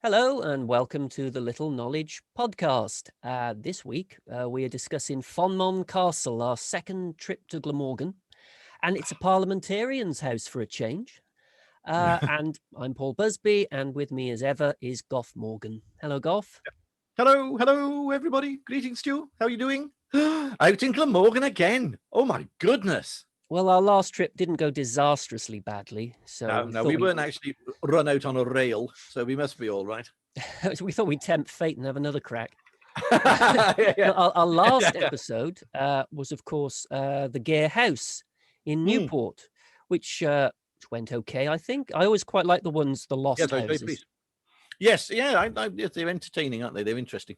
Hello and welcome to the Little Knowledge podcast. This week we are discussing Fonmon Castle, our second trip to Glamorgan, and it's a parliamentarian's house for a change. And I'm Paul Busby, and with me as ever is Goff Morgan. Hello, Goff. Hello, everybody. Greetings to you. How are you doing? Out in Glamorgan again. Oh, my goodness. Well, our last trip didn't go disastrously badly, so We weren't actually run out on a rail, so we must be all right. we thought we'd tempt fate and have another crack. Yeah. Our last episode was, of course, the Gare House in Newport, which went okay, I think. I always quite like the lost Yes, I was very houses. pleased. Yes, yeah, yes, they're entertaining, aren't they? They're interesting.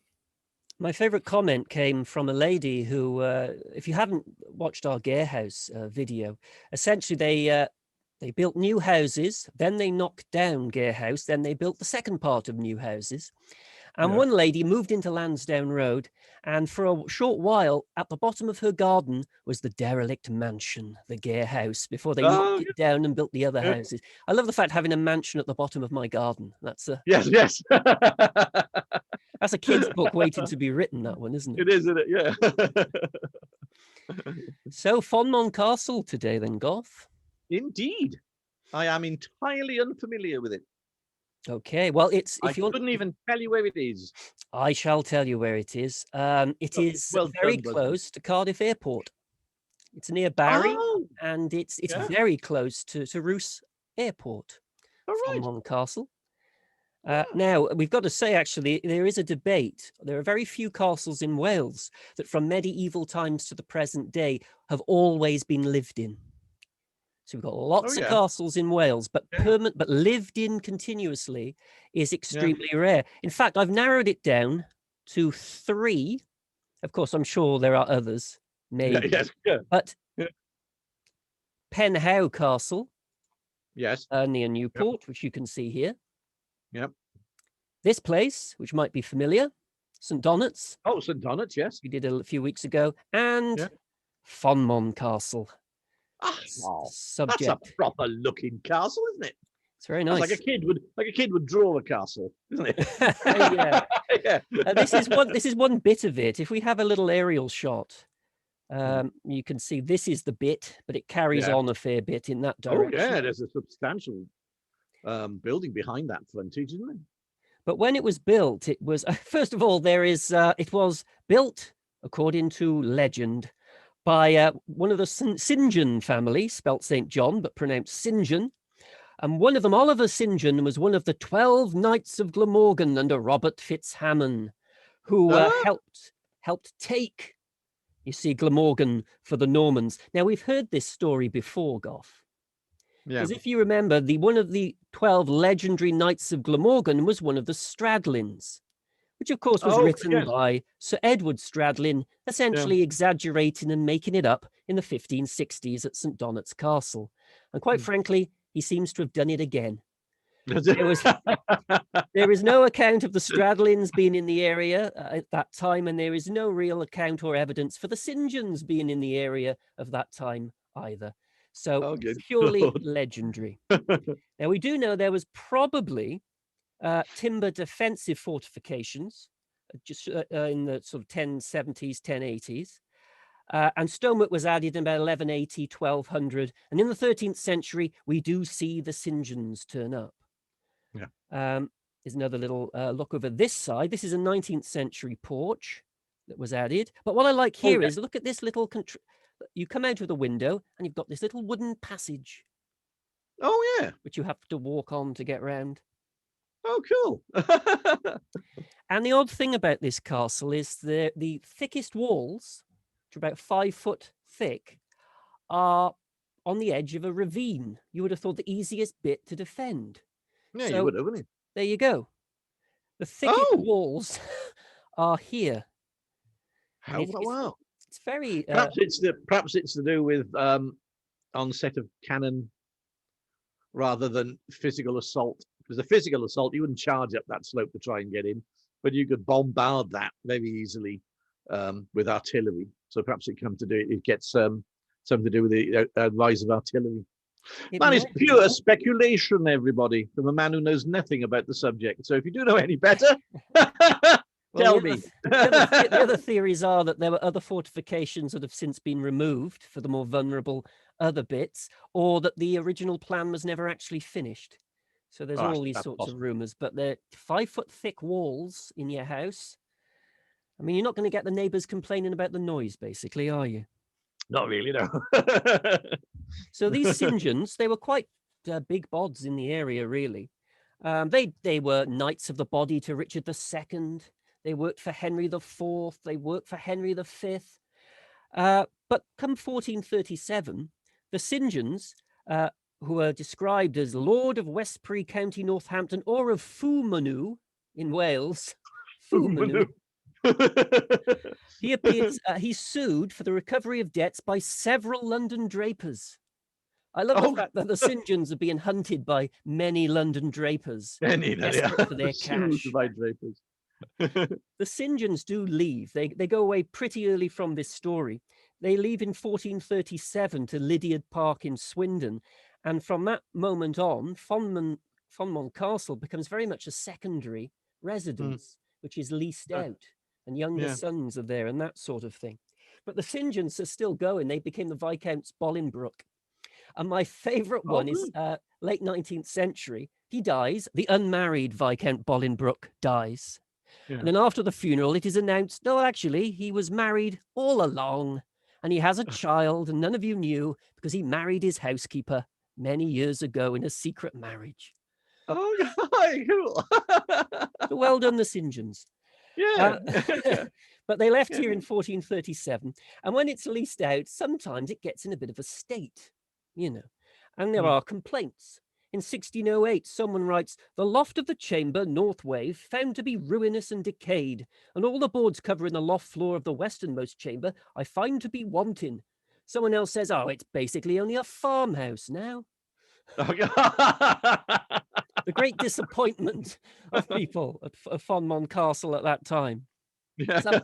My favourite comment came from a lady who, if you haven't watched our Gare House video, essentially they built new houses, then they knocked down Gare House, then they built the second part of new houses. And one lady moved into Lansdowne Road, and for a short while, at the bottom of her garden was the derelict mansion, the Gare House, before they knocked it down and built the other houses. I love the fact having a mansion at the bottom of my garden. That's a Yes. that's a kid's book waiting to be written, that one, isn't it? It is, isn't it? Yeah. So, Fonmon Castle today, then, Goff. Indeed. I am entirely unfamiliar with it. Okay, well, I couldn't even tell you where it is. I shall tell you where it is. It is very close to Cardiff Airport. It's near Barry, and it's very close to Roos Airport. Fonmon Castle. Now, we've got to say, actually, there is a debate. There are very few castles in Wales that from medieval times to the present day have always been lived in. So we've got lots of castles in Wales, but but lived in continuously is extremely rare. In fact, I've narrowed it down to 3. Of course, I'm sure there are others, maybe. But Penhow Castle, near Newport, which you can see here. Yep. This place, which might be familiar, St. Donat's. Oh, St. Donat's, yes. We did a few weeks ago. And Fonmon Castle. That's a proper looking castle, isn't it? It's very nice. Like a kid would draw a castle, isn't it? This is one bit of it. If we have a little aerial shot, you can see this is the bit, but it carries on a fair bit in that direction. Oh yeah, there's a substantial building behind that frontage, isn't it? But when it was built, it was first of all it was built according to legend by one of the St. John family, spelt St. John, but pronounced St. John. And one of them, Oliver St. John, was one of the 12 Knights of Glamorgan under Robert Fitzhamon, who helped take, you see, Glamorgan for the Normans. Now, we've heard this story before, Goff. Because if you remember, one of the 12 legendary Knights of Glamorgan was one of the Stradlins, which of course was written by Sir Edward Stradlin, essentially exaggerating and making it up in the 1560s at St. Donat's Castle. And quite frankly, he seems to have done it again. There is no account of the Stradlins being in the area at that time, and there is no real account or evidence for the St. Johns being in the area of that time either. So purely legendary. Now, we do know there was probably timber defensive fortifications just in the sort of 1070s, 1080s. And stonework was added in about 1180, 1200. And in the 13th century, we do see the St. Johns turn up. There's another little look over this side. This is a 19th century porch that was added. But what I like here is look at this little... You come out of the window and you've got this little wooden passage. Oh, yeah. Which you have to walk on to get round. Oh, cool. And the odd thing about this castle is the thickest walls, which are about 5 foot thick, are on the edge of a ravine. You would have thought the easiest bit to defend. Yeah, you would have, wouldn't you? There you go. The thickest walls are here. Wow. It's very... Perhaps it's to do with onset of cannon rather than physical assault. Because the physical assault, you wouldn't charge up that slope to try and get in, but you could bombard that very easily with artillery. So perhaps it gets something to do with the rise of artillery. It Man, it's might be. pure speculation, everybody, from a man who knows nothing about the subject. So if you do know any better, Well, tell me. the other theories are that there were other fortifications that have since been removed for the more vulnerable other bits, or that the original plan was never actually finished. So there's all these That's sorts possible. of rumors, but they're 5-foot thick walls in your house. I mean, you're not going to get the neighbors complaining about the noise, basically, are you? Not really, no. So these St. Johns, they were quite big bods in the area, really. They were knights of the body to Richard II. They worked for Henry IV. They worked for Henry V. But come 1437, the St. Johns, who are described as Lord of Westbury County, Northampton, or of Fonmon in Wales, Fonmon. He appears. He sued for the recovery of debts by several London drapers. I love the fact that the St. Johns are being hunted by many London drapers, desperate for their cash. By drapers. The St. Johns do leave. They go away pretty early from this story. They leave in 1437 to Lydiard Park in Swindon, and from that moment on, Fonmon Castle becomes very much a secondary residence, which is leased out, and younger sons are there and that sort of thing. But the St. Johns are still going. They became the Viscounts Bolingbroke. And my favourite one is late 19th century. He dies. The unmarried Viscount Bolingbroke dies. Yeah. And then after the funeral, it is announced, no, actually, he was married all along. And he has a child, and none of you knew because he married his housekeeper many years ago in a secret marriage. Oh, cool. So well done, the St. Johns. Yeah. But they left here in 1437. And when it's leased out, sometimes it gets in a bit of a state, you know, and there are complaints. In 1608, someone writes, the loft of the chamber, north wave, found to be ruinous and decayed, and all the boards covering the loft floor of the westernmost chamber I find to be wanting. Someone else says, oh, it's basically only a farmhouse now. The great disappointment of people at Fonmon Castle at that time. So,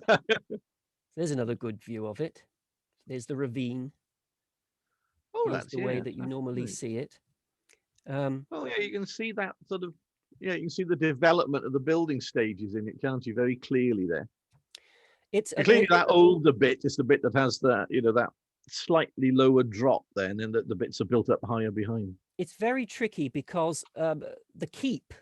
there's another good view of it. There's the ravine. Oh, that's the way that you normally see it. Oh yeah, you can see that sort of, you can see the development of the building stages in it, can't you? Very clearly there. It's clearly that older bit is the bit that has the, that slightly lower drop there, and then the bits are built up higher behind. It's very tricky because the keep,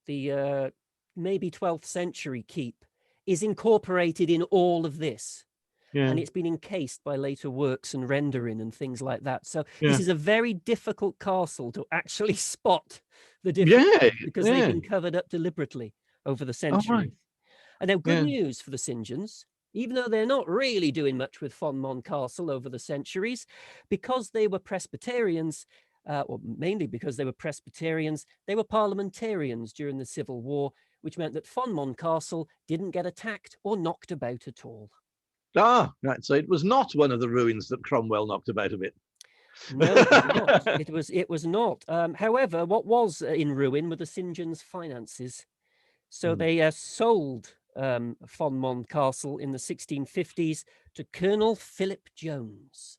the maybe 12th century keep, is incorporated in all of this. Yeah. And it's been encased by later works and rendering and things like that. So this is a very difficult castle to actually spot the difference because they've been covered up deliberately over the centuries. Oh, right. And now good news for the St. Johns, even though they're not really doing much with Fonmon Castle over the centuries, because they were Presbyterians, or mainly because they were Presbyterians, they were parliamentarians during the Civil War, which meant that Fonmon Castle didn't get attacked or knocked about at all. Ah, right. So it was not one of the ruins that Cromwell knocked about a bit. No, it was not. It was not. However, what was in ruin were the St. Johns' finances. So they sold Fonmon Castle in the 1650s to Colonel Philip Jones.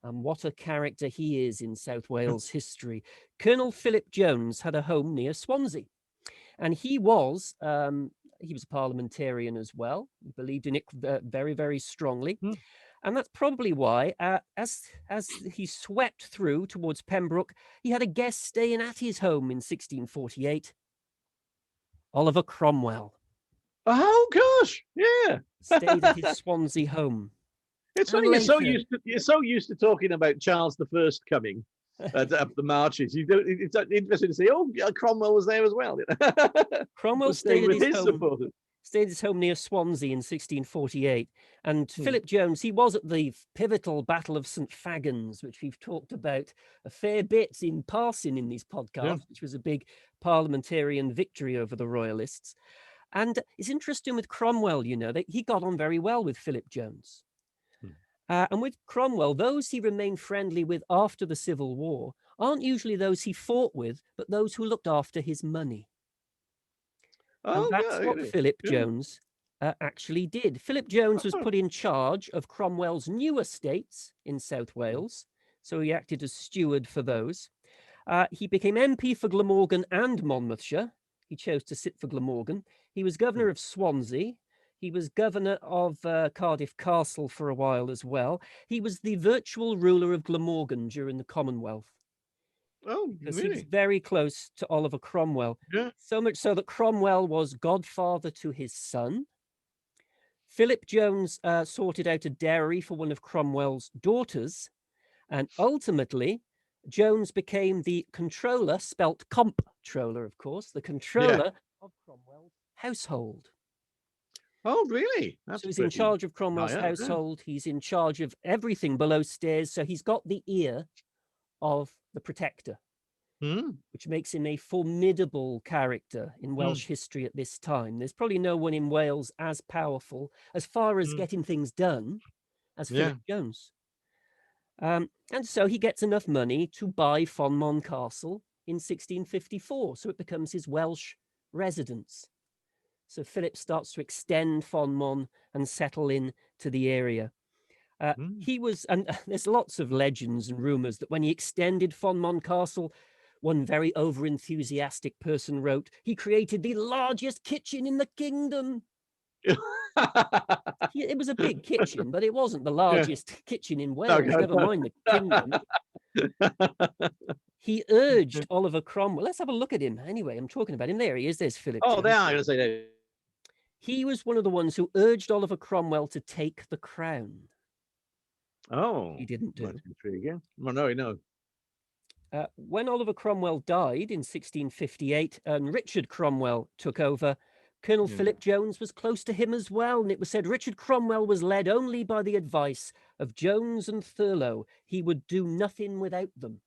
And what a character he is in South Wales history. Colonel Philip Jones had a home near Swansea. And he was a parliamentarian as well. He believed in it very, very strongly. And that's probably why, as he swept through towards Pembroke, he had a guest staying at his home in 1648. Oliver Cromwell. Oh, gosh. Yeah. Stayed at his Swansea home. It's funny, you're so used to talking about Charles I coming up the marches. It's interesting to see, Cromwell was there as well. Cromwell stayed at his home. Stayed at his home near Swansea in 1648. And Philip Jones, he was at the pivotal Battle of St. Fagans, which we've talked about a fair bit in passing in these podcasts, which was a big parliamentarian victory over the Royalists. And it's interesting with Cromwell, that he got on very well with Philip Jones. And with Cromwell, those he remained friendly with after the Civil War aren't usually those he fought with, but those who looked after his money. And that's what Philip Jones actually did. Philip Jones was put in charge of Cromwell's new estates in South Wales, so he acted as steward for those. He became MP for Glamorgan and Monmouthshire. He chose to sit for Glamorgan. He was governor of Swansea. He was governor of Cardiff Castle for a while as well. He was the virtual ruler of Glamorgan during the Commonwealth. Oh, Because really? he was very close to Oliver Cromwell. Yeah. So much so that Cromwell was godfather to his son. Philip Jones sorted out a dowry for one of Cromwell's daughters. And ultimately, Jones became the controller, spelt comptroller, of course, the controller of Cromwell's household. Oh, really? So he's in charge of Cromwell's household. He's in charge of everything below stairs. So he's got the ear of the protector, which makes him a formidable character in Welsh history at this time. There's probably no one in Wales as powerful as far as getting things done as Philip Jones. And so he gets enough money to buy Fonmon Castle in 1654. So it becomes his Welsh residence. So Philip starts to extend Fonmon and settle in to the area. He was, and there's lots of legends and rumors that when he extended Fonmon Castle, one very over-enthusiastic person wrote, he created the largest kitchen in the kingdom. It was a big kitchen, but it wasn't the largest kitchen in Wales, never mind the kingdom. He urged Oliver Cromwell. Let's have a look at him. Anyway, I'm talking about him. There he is. There's Philip. Oh, there, I'm going to say that. He was one of the ones who urged Oliver Cromwell to take the crown. Oh, he didn't do. That's intriguing. Well, no. When Oliver Cromwell died in 1658 and Richard Cromwell took over, Colonel Philip Jones was close to him as well. And it was said Richard Cromwell was led only by the advice of Jones and Thurlow. He would do nothing without them.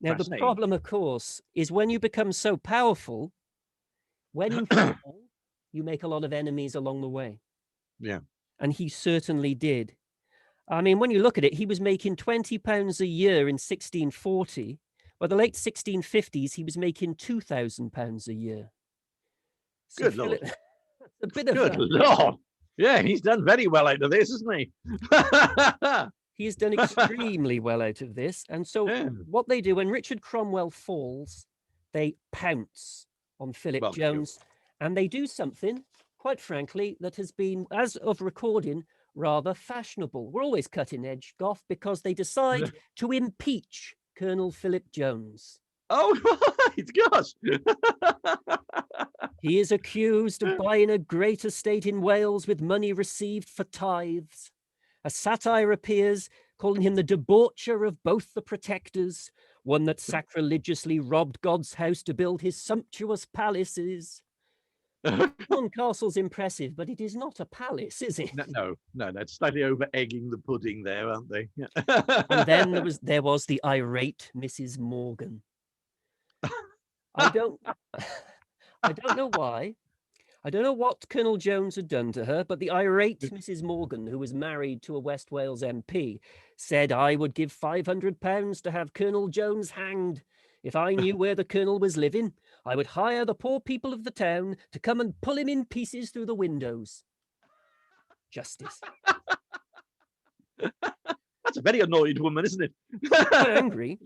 Now, the problem, of course, is when you become so powerful, when you fall, you make a lot of enemies along the way. Yeah. And he certainly did. I mean, when you look at it, he was making £20 a year in 1640. By the late 1650s, he was making £2,000 a year. So Good Lord. A bit of Good Lord. Yeah, he's done very well out of this, hasn't he? He's done extremely well out of this. And so what they do when Richard Cromwell falls, they pounce on Philip Jones. And they do something, quite frankly, that has been, as of recording, rather fashionable. We're always cutting edge, Goff, because they decide to impeach Colonel Philip Jones. Oh, right, gosh. He is accused of buying a great estate in Wales with money received for tithes. A satire appears calling him the debaucher of both the protectors, one that sacrilegiously robbed God's house to build his sumptuous palaces. Fonmon Castle's impressive, but it is not a palace, is it? No, that's slightly over egging the pudding there, aren't they? And then there was the irate Mrs. Morgan. I don't know why. I don't know what Colonel Jones had done to her, but the irate Mrs. Morgan, who was married to a West Wales MP, said, I would give £500 to have Colonel Jones hanged. If I knew where the colonel was living, I would hire the poor people of the town to come and pull him in pieces through the windows. Justice. That's a very annoyed woman, isn't it? Quite angry.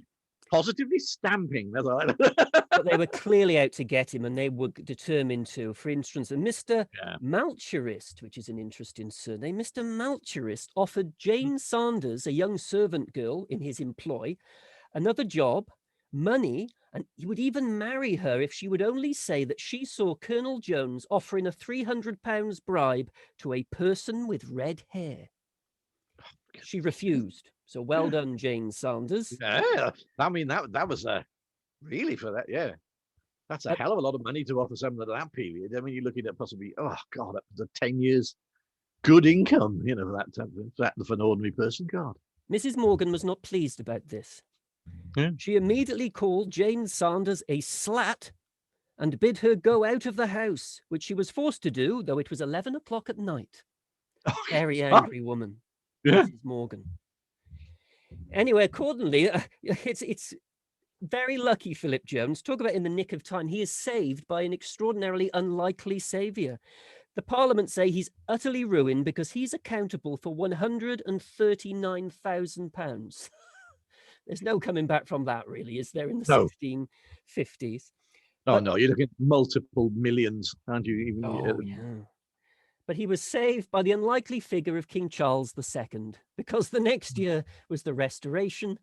Positively stamping. That's all right. But they were clearly out to get him, and they were determined to. For instance, Mr. Malcherist, which is an interesting surname, Mr. Malcherist offered Jane Sanders, a young servant girl in his employ, another job, money, and he would even marry her if she would only say that she saw Colonel Jones offering a £300 bribe to a person with red hair. She refused. So well done, Jane Sanders. Yeah, I mean, that was really for that, that's a hell of a lot of money to offer someone at that period. I mean, you're looking at possibly, oh God, up to 10 years good income, for that for an ordinary person. God. Mrs. Morgan was not pleased about this. Yeah. She immediately called Jane Sanders a slat and bid her go out of the house, which she was forced to do, though it was 11 o'clock at night. Very angry woman, Mrs. Morgan. Anyway, accordingly, it's very lucky Philip Jones. Talk about in the nick of time. He is saved by an extraordinarily unlikely saviour. The Parliament say he's utterly ruined because he's accountable for £139,000. There's no coming back from that, really, is there, in the No. 1650s? Oh, no, you're looking at multiple millions, aren't you? Even, Oh, yeah. But he was saved by the unlikely figure of King Charles II, because the next year was the Restoration,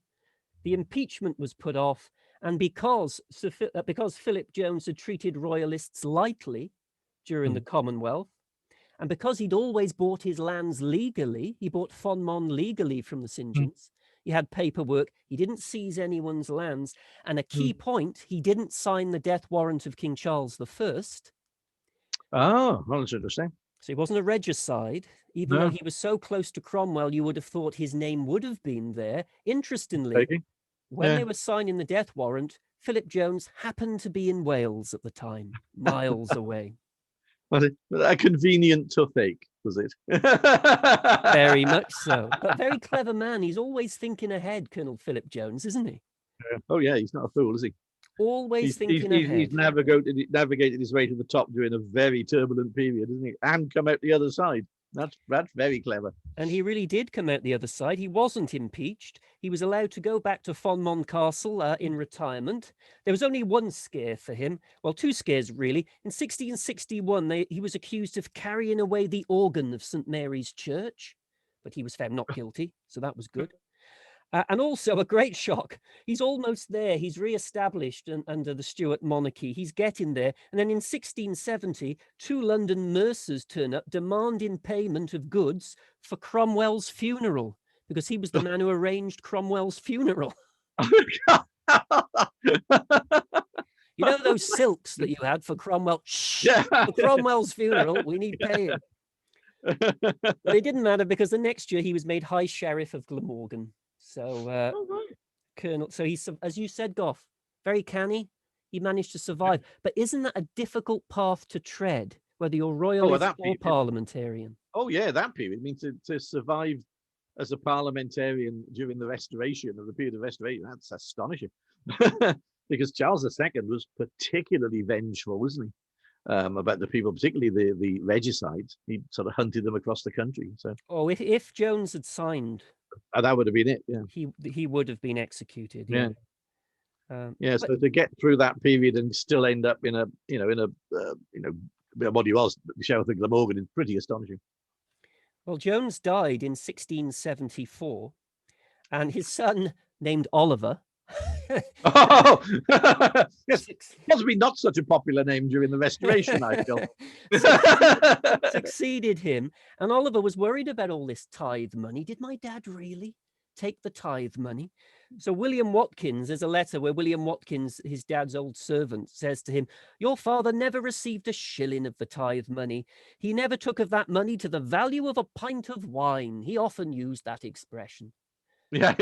the impeachment was put off, and because Philip Jones had treated royalists lightly during the Commonwealth, and because he'd always bought his lands legally, he bought Fonmon legally from the St. Johns. He had paperwork. He didn't seize anyone's lands. And a key point, he didn't sign the death warrant of King Charles I. Oh, well, that's interesting. So he wasn't a regicide, even though he was so close to Cromwell, you would have thought his name would have been there. Interestingly, when they were signing the death warrant, Philip Jones happened to be in Wales at the time, miles away. Was it a convenient toothache, was it? Very much so. But very clever man. He's always thinking ahead, Colonel Philip Jones, isn't he? Oh, yeah, he's not a fool, is he? Always thinking ahead. He's navigated his way to the top during a very turbulent period, isn't he? And come out the other side. That's very clever. And he really did come out the other side. He wasn't impeached. He was allowed to go back to Fonmon Castle in retirement. There was only one scare for him. Well, two scares, really. In 1661, he was accused of carrying away the organ of St. Mary's Church, but he was found not guilty, so that was good. And also a great shock. He's almost there. He's re-established under the Stuart monarchy. He's getting there. And then in 1670, two London mercers turn up demanding payment of goods for Cromwell's funeral, because he was the man who arranged Cromwell's funeral. You know those silks that you had for Cromwell? Shh, for Cromwell's funeral, we need paying. But it didn't matter, because the next year he was made High Sheriff of Glamorgan. So, Colonel, so he's, as you said, Goff, very canny. He managed to survive. But isn't that a difficult path to tread, whether you're royalist or parliamentarian? Oh, yeah, that period. I mean, to survive as a parliamentarian during the Restoration, of the period of Restoration, that's astonishing. Because Charles II was particularly vengeful, wasn't he? About the people, particularly the regicides. He sort of hunted them across the country. So, if Jones had signed, that would have been it. Yeah, he would have been executed. Yeah. So to get through that period and still end up in what he was, the Sheriff of Glamorgan, is pretty astonishing. Well, Jones died in 1674, and his son, named Oliver, yes, possibly not such a popular name during the Restoration, I feel. Succeeded him, and Oliver was worried about all this tithe money. Did my dad really take the tithe money? So William Watkins, there's a letter where William Watkins, his dad's old servant, says to him, "Your father never received a shilling of the tithe money. He never took of that money to the value of a pint of wine." He often used that expression. Yeah.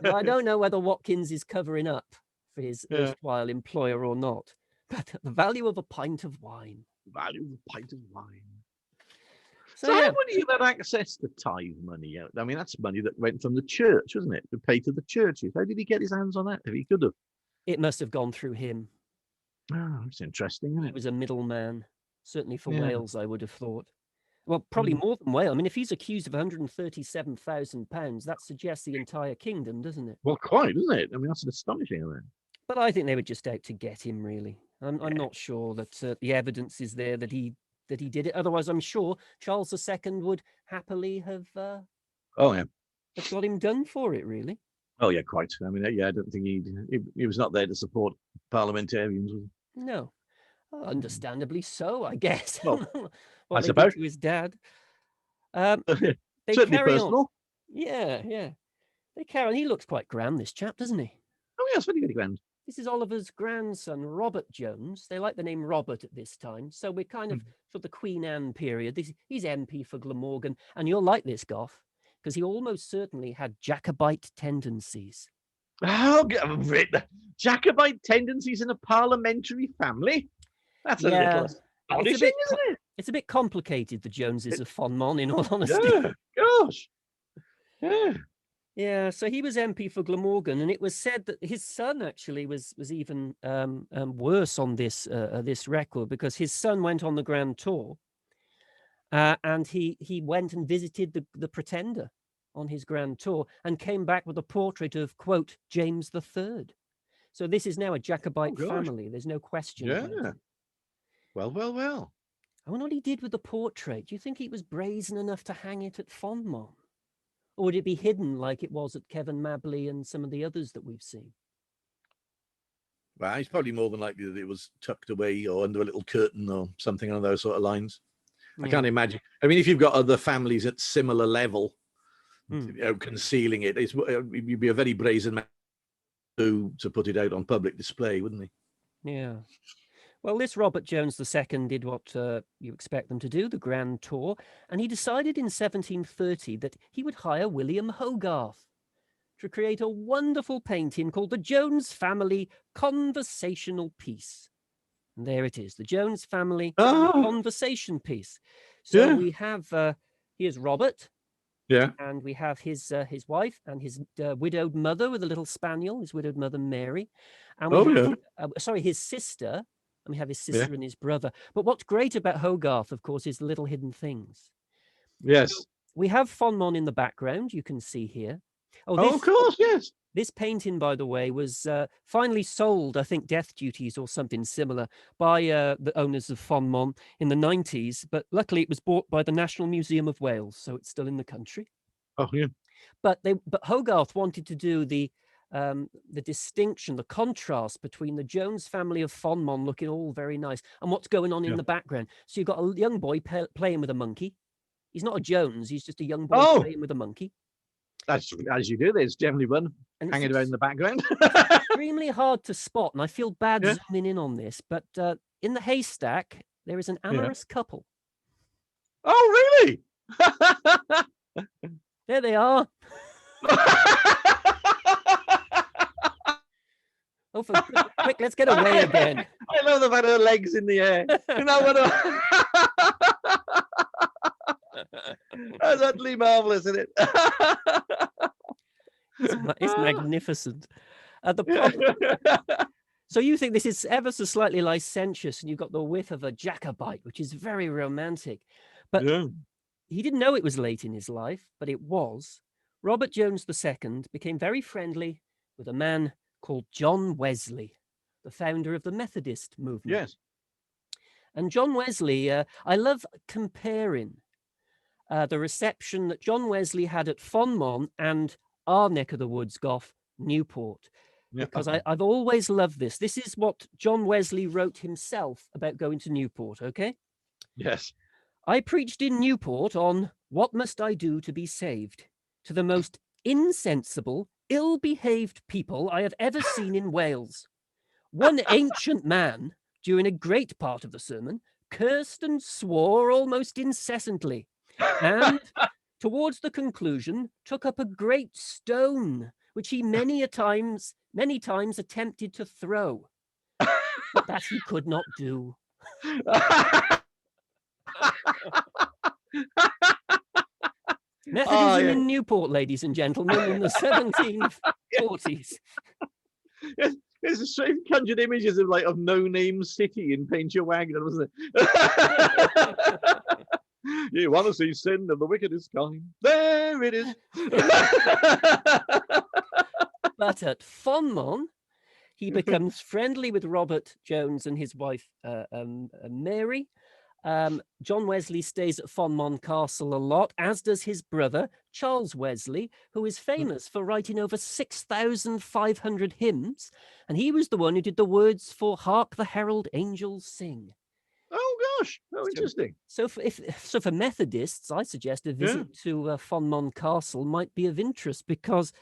Now, I don't know whether Watkins is covering up for his erstwhile employer or not, but the value of a pint of wine. Value of a pint of wine. So how would he have had access to tithe money? I mean, that's money that went from the church, wasn't it? To pay to the churches. How did he get his hands on that? If he could have. It must have gone through him. Oh, that's interesting, isn't it? He was a middleman, certainly for Wales, I would have thought. Well, probably more than Wales. I mean, if he's accused of £137,000, that suggests the entire kingdom, doesn't it? Well, quite, doesn't it? I mean, that's an astonishing amount. But I think they were just out to get him, really. I'm not sure that the evidence is there that he did it. Otherwise, I'm sure Charles II would happily have have got him done for it, really. Oh, yeah, quite. I mean, I don't think he was not there to support parliamentarians, was he? No. Understandably so, I guess. Well, what I they suppose. did to his dad. Certainly carry personal. On. Yeah. They carry on. He looks quite grand, this chap, doesn't he? Oh, yeah, it's very, very grand. This is Oliver's grandson, Robert Jones. They like the name Robert at this time. So we're kind of for the Queen Anne period. He's MP for Glamorgan. And you'll like this, Goff, because he almost certainly had Jacobite tendencies. Oh, Jacobite tendencies in a parliamentary family? That's a little astonishing, isn't it? It's a bit complicated, the Joneses of Fonmon, in all honesty. Yeah, gosh. Yeah, so he was MP for Glamorgan, and it was said that his son actually was even worse on this record, because his son went on the Grand Tour, And he went and visited the Pretender on his grand tour and came back with a portrait of, quote, James III. So this is now a Jacobite family. There's no question about it. Well. I wonder what he did with the portrait. Do you think he was brazen enough to hang it at Fonmon? Or would it be hidden like it was at Kevin Mabley and some of the others that we've seen? Well, it's probably more than likely that it was tucked away or under a little curtain or something on those sort of lines. Yeah. I can't imagine. I mean, if you've got other families at similar level, concealing it, you'd be a very brazen man to put it out on public display, wouldn't he? Yeah. Well, this Robert Jones II did what you expect them to do, the grand tour, and he decided in 1730 that he would hire William Hogarth to create a wonderful painting called the Jones Family Conversational Piece. And there it is, the Jones Family Conversation Piece. So we have, here's Robert. Yeah. And we have his wife and his widowed mother with a little spaniel, his widowed mother, Mary. And we have, his sister. And we have his sister and his brother. But what's great about Hogarth, of course, is the little hidden things. Yes. So we have Fonmon in the background, you can see here. Of course, yes. This painting, by the way, was finally sold, I think, death duties or something similar, by the owners of Fonmon in the 90s. But luckily, it was bought by the National Museum of Wales, so it's still in the country. Oh, yeah. But Hogarth wanted to do the distinction, the contrast between the Jones family of Fonmon looking all very nice and what's going on in the background. So you've got a young boy playing with a monkey. He's not a Jones, he's just a young boy playing with a monkey. That's as you do. There's definitely one hanging around in the background. Extremely hard to spot, and I feel bad zooming in on this, but in the haystack, there is an amorous couple. Oh, really? There they are. Oh, quick, let's get away again. I love the fact her legs in the air. That's utterly marvelous, isn't it? It's magnificent. So you think this is ever so slightly licentious, and you've got the whiff of a Jacobite, which is very romantic. But he didn't know it was late in his life, but it was. Robert Jones II became very friendly with a man called John Wesley, the founder of the Methodist movement. Yes. And John Wesley, I love comparing the reception that John Wesley had at Fonmon and our neck of the woods, Gough, Newport. Because I've always loved this. This is what John Wesley wrote himself about going to Newport, okay? Yes. I preached in Newport on what must I do to be saved to the most insensible, ill-behaved people I have ever seen in Wales. One ancient man, during a great part of the sermon, cursed and swore almost incessantly, and towards the conclusion took up a great stone, which he many times attempted to throw, but that he could not do. Methodism in Newport, ladies and gentlemen, in the 1740s. Yes, it's a strange conjured images of no-name city in Paint Your Wagon, wasn't it? You want to see sin of the wickedest kind? There it is. But at Fonmon, he becomes friendly with Robert Jones and his wife, Mary. John Wesley stays at Fonmon Castle a lot, as does his brother, Charles Wesley, who is famous for writing over 6,500 hymns. And he was the one who did the words for Hark the Herald Angels Sing. Oh, gosh. Oh, interesting. So for Methodists, I suggest a visit to Fonmon Castle might be of interest because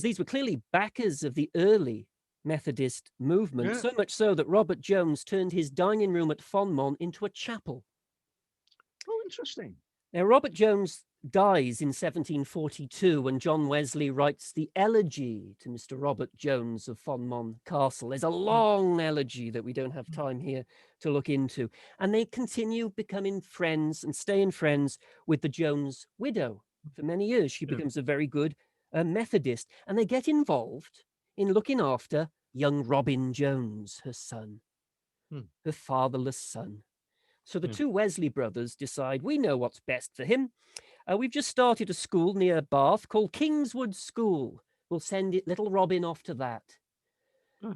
these were clearly backers of the early Methodist movement, so much so that Robert Jones turned his dining room at Fonmon into a chapel. Oh, interesting. Now, Robert Jones dies in 1742 when John Wesley writes the elegy to Mr. Robert Jones of Fonmon Castle. There's a long elegy that we don't have time here to look into. And they continue becoming friends and staying friends with the Jones widow for many years. She becomes a very good Methodist, and they get involved in looking after young Robin Jones, her son, her fatherless son. So the two Wesley brothers decide, we know what's best for him. We've just started a school near Bath called Kingswood School. We'll send little Robin off to that.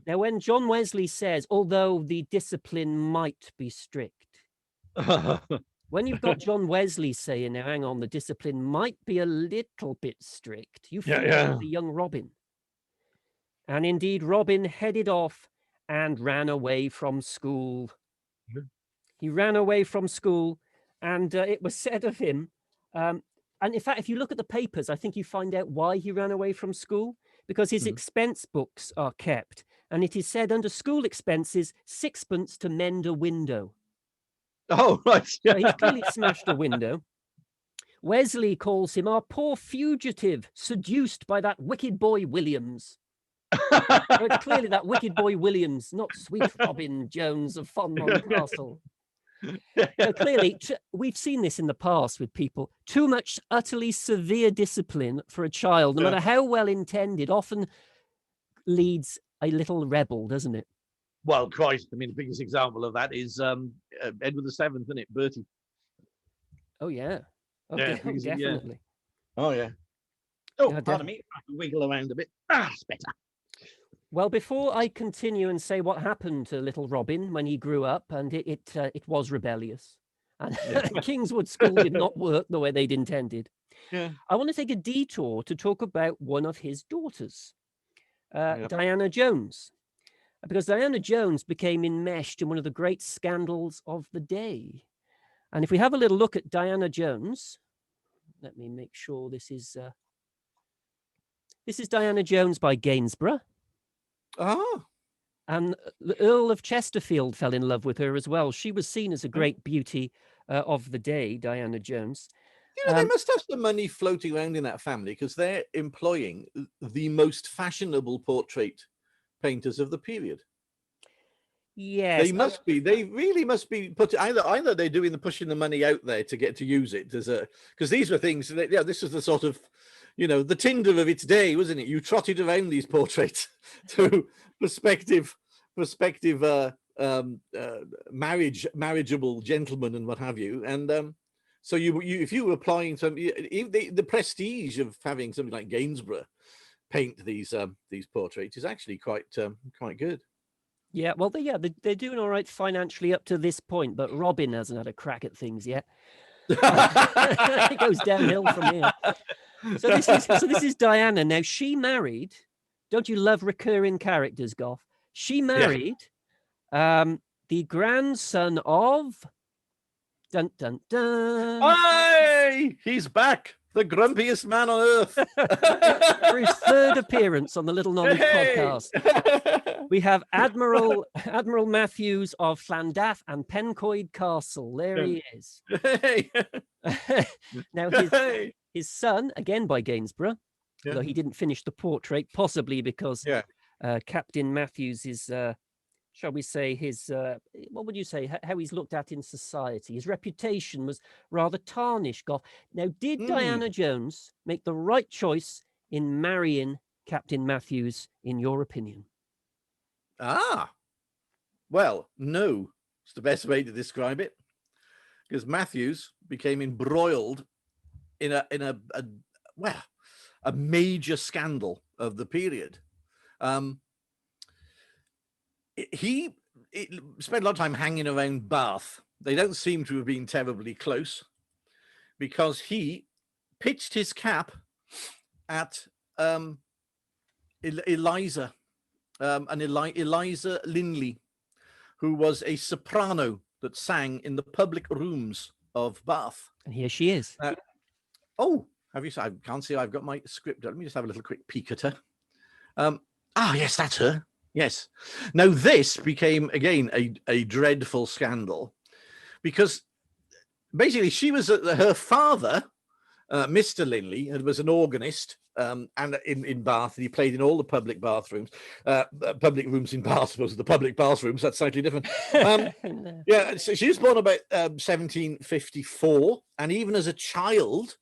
Now, when John Wesley says, although the discipline might be strict, when you've got John Wesley saying, now hang on, the discipline might be a little bit strict, you feel like the young Robin. And indeed, Robin headed off and ran away from school. He ran away from school, and it was said of him, and in fact, if you look at the papers, I think you find out why he ran away from school, because his expense books are kept, and it is said under school expenses, 6pence to mend a window. Oh, right. So he clearly smashed a window. Wesley calls him our poor fugitive, seduced by that wicked boy Williams. So it's clearly that wicked boy Williams, not sweet Robin Jones of Fonmon Castle. So clearly, we've seen this in the past with people. Too much utterly severe discipline for a child, no matter how well intended, often leads a little rebel, doesn't it? Well, Christ, I mean, the biggest example of that is Edward VII, isn't it? Bertie. Oh, yeah. Oh, Yeah, definitely. Oh, yeah. Oh, Yeah, pardon me. I can wiggle around a bit. Ah, it's better. Well, before I continue and say what happened to little Robin when he grew up, and it was rebellious, and Kingswood School did not work the way they'd intended. Yeah. I want to take a detour to talk about one of his daughters, Diana Jones, because Diana Jones became enmeshed in one of the great scandals of the day. And if we have a little look at Diana Jones, let me make sure this is Diana Jones by Gainsborough. Oh. And the Earl of Chesterfield fell in love with her as well. She was seen as a great beauty of the day, Diana Jones. You know, they must have some money floating around in that family, because they're employing the most fashionable portrait painters of the period. Yes, they must be. They really must be either they're doing the pushing the money out there to get to use it as a, because these were things that, this was the sort of, the Tinder of its day, wasn't it? You trotted around these portraits to prospective marriageable gentlemen and what have you, and so you if you were applying some, the prestige of having something like Gainsborough paint these portraits is actually quite good. Yeah, well, they're doing all right financially up to this point, but Robin hasn't had a crack at things yet. It goes downhill from here. So this is Diana. Now, she married. Don't you love recurring characters, Goff? She married the grandson of. Dun dun dun. Hey, he's back. The grumpiest man on earth. For his third appearance on the Little Knowledge podcast. We have Admiral Matthews of Llandaff and Pencoed Castle. There he is. Now his son, again by Gainsborough, though he didn't finish the portrait, possibly because Captain Matthews is, shall we say, his, what would you say, how he's looked at in society. His reputation was rather tarnished, Goff. Now, did Diana Jones make the right choice in marrying Captain Matthews, in your opinion? Well, no, it's the best way to describe it, because Matthews became embroiled in a major scandal of the period. He spent a lot of time hanging around Bath. They don't seem to have been terribly close, because he pitched his cap at Eliza Lindley, who was a soprano that sang in the public rooms of Bath. And here she is. Have you? I can't see. I've got my script. Let me just have a little quick peek at her. Yes, that's her. Yes. Now this became again a dreadful scandal, because basically she was her father, Mr. Lindley, was an organist. And in Bath, and he played in all the public bathrooms, public rooms in Bath. I suppose the public bathrooms, that's slightly different. So she was born about 1754, and even as a child,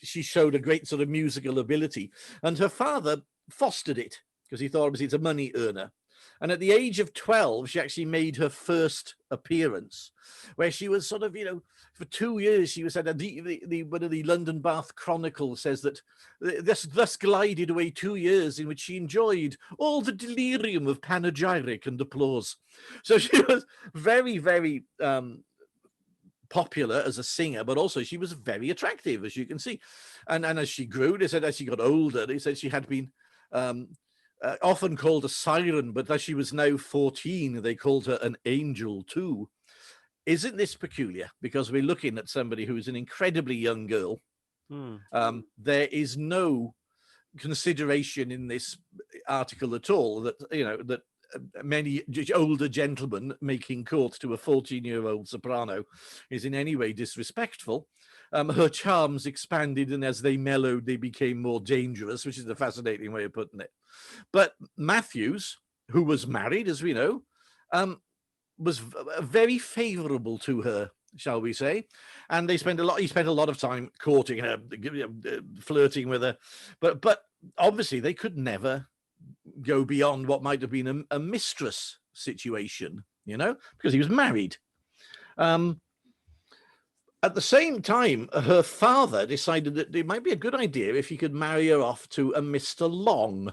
she showed a great sort of musical ability. And her father fostered it because he thought it's a money earner. And at the age of 12, she actually made her first appearance, where she was sort of, for 2 years, she was at one of the London Bath Chronicle says that thus glided away 2 years in which she enjoyed all the delirium of panegyric and applause. So she was very, very popular as a singer, but also she was very attractive, as you can see. And as she grew, they said as she got older, they said she had been often called a siren, but as she was now 14, they called her an angel too. Isn't this peculiar? Because we're looking at somebody who's an incredibly young girl. There is no consideration in this article at all that, that many older gentlemen making court to a 14-year-old soprano is in any way disrespectful. Her charms expanded, and as they mellowed, they became more dangerous, which is a fascinating way of putting it. But Matthews, who was married, as we know, was very favorable to her, shall we say. And he spent a lot of time courting her, flirting with her. But obviously they could never go beyond what might have been a mistress situation, because he was married. At the same time, her father decided that it might be a good idea if he could marry her off to a Mr. Long,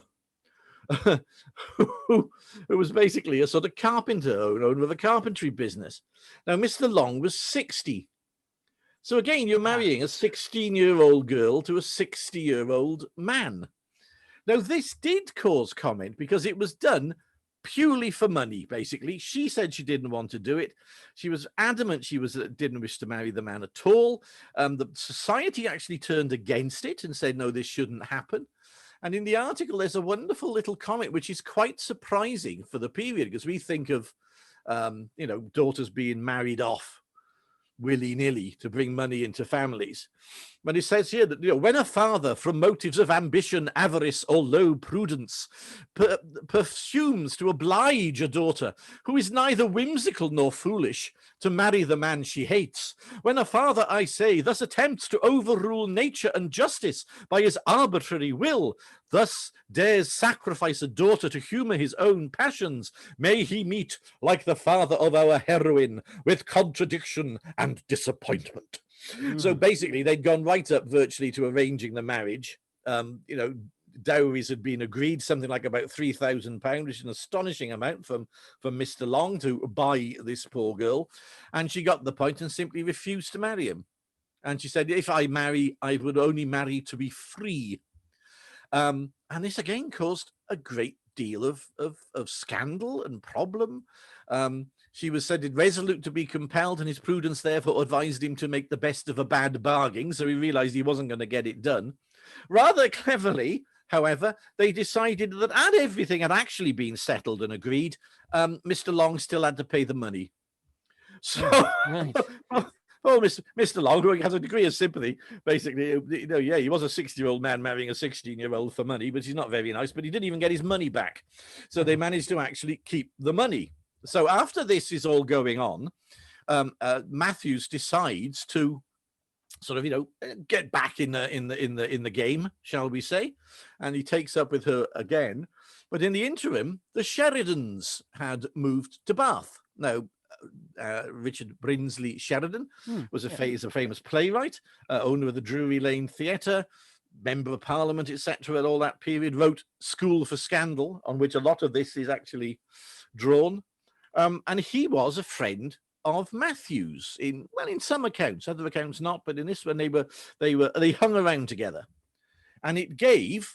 who was basically a sort of carpenter, owner of a carpentry business. Now, Mr. Long was 60. So again, you're marrying a 16-year-old girl to a 60-year-old man. Now, this did cause comment because it was done purely for money, basically. She said she didn't want to do it. She was adamant she didn't wish to marry the man at all. The society actually turned against it and said, no, this shouldn't happen. And in the article, there's a wonderful little comment, which is quite surprising for the period, because we think of, daughters being married off willy-nilly to bring money into families. But it says here that, when a father, from motives of ambition, avarice, or low prudence, presumes to oblige a daughter who is neither whimsical nor foolish to marry the man she hates, when a father, I say, thus attempts to overrule nature and justice by his arbitrary will, thus dares sacrifice a daughter to humor his own passions, may he meet, like the father of our heroine, with contradiction and disappointment. So basically, they'd gone right up virtually to arranging the marriage. Dowries had been agreed, something like about £3,000, which is an astonishing amount from Mr. Long to buy this poor girl. And she got the point and simply refused to marry him. And she said, if I marry, I would only marry to be free. And this again caused a great deal of scandal and problem. She was said resolute to be compelled, and his prudence therefore advised him to make the best of a bad bargain, so he realized he wasn't going to get it done. Rather cleverly, however, they decided that as everything had actually been settled and agreed, Mr. Long still had to pay the money. So, Right. well, Mr. Long, who has a degree of sympathy, basically, he was a 60-year-old man marrying a 16-year-old for money, but he's not very nice, but he didn't even get his money back. So they managed to actually keep the money. So after this is all going on, Matthews decides to sort of, get back in the game, shall we say, and he takes up with her again. But in the interim, the Sheridans had moved to Bath. Now, Richard Brinsley Sheridan is a famous playwright, owner of the Drury Lane Theatre, member of Parliament, etc. At all that period, wrote School for Scandal, on which a lot of this is actually drawn. And he was a friend of Matthews in some accounts, other accounts not, but in this one they hung around together, and it gave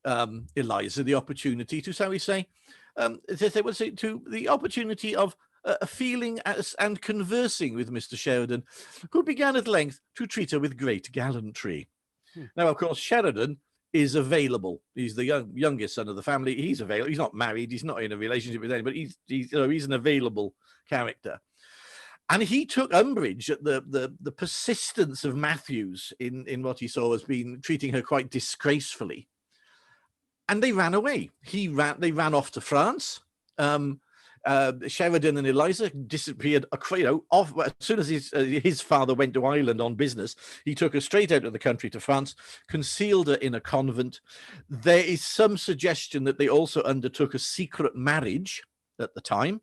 Eliza the opportunity to, shall we say, the opportunity of feeling and conversing with Mr. Sheridan, who began at length to treat her with great gallantry. Now, of course, Sheridan is available. He's the youngest son of the family. He's available. He's not married. He's not in a relationship with anybody. He's an available character. And he took umbrage at the persistence of Matthews in what he saw as being treating her quite disgracefully. And they ran away. They ran off to France. Sheridan and Eliza disappeared, off as soon as his father went to Ireland on business. He took her straight out of the country to France, concealed her in a convent. There is some suggestion that they also undertook a secret marriage at the time,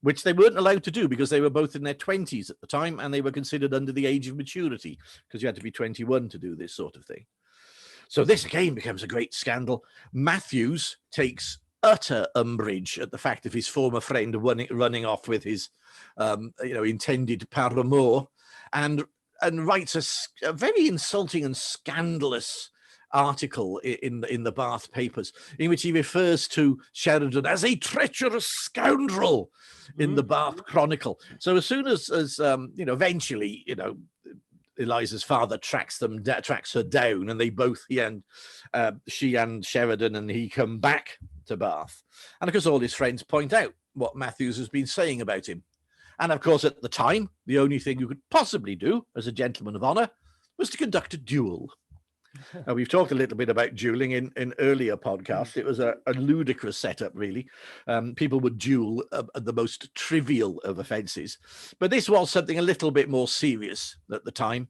which they weren't allowed to do because they were both in their 20s at the time, and they were considered under the age of maturity because you had to be 21 to do this sort of thing. So this again becomes a great scandal. Matthews takes utter umbrage at the fact of his former friend running off with his intended paramour, and writes a very insulting and scandalous article in the Bath papers in which he refers to Sheridan as a treacherous scoundrel in the Bath Chronicle. So as soon as eventually Eliza's father tracks her down, and they both, she and Sheridan and he come back to Bath. And of course, all his friends point out what Matthews has been saying about him. And of course, at the time, the only thing you could possibly do as a gentleman of honor was to conduct a duel. Now, we've talked a little bit about dueling in earlier podcasts. It was a ludicrous setup, really. People would duel at the most trivial of offences. But this was something a little bit more serious at the time,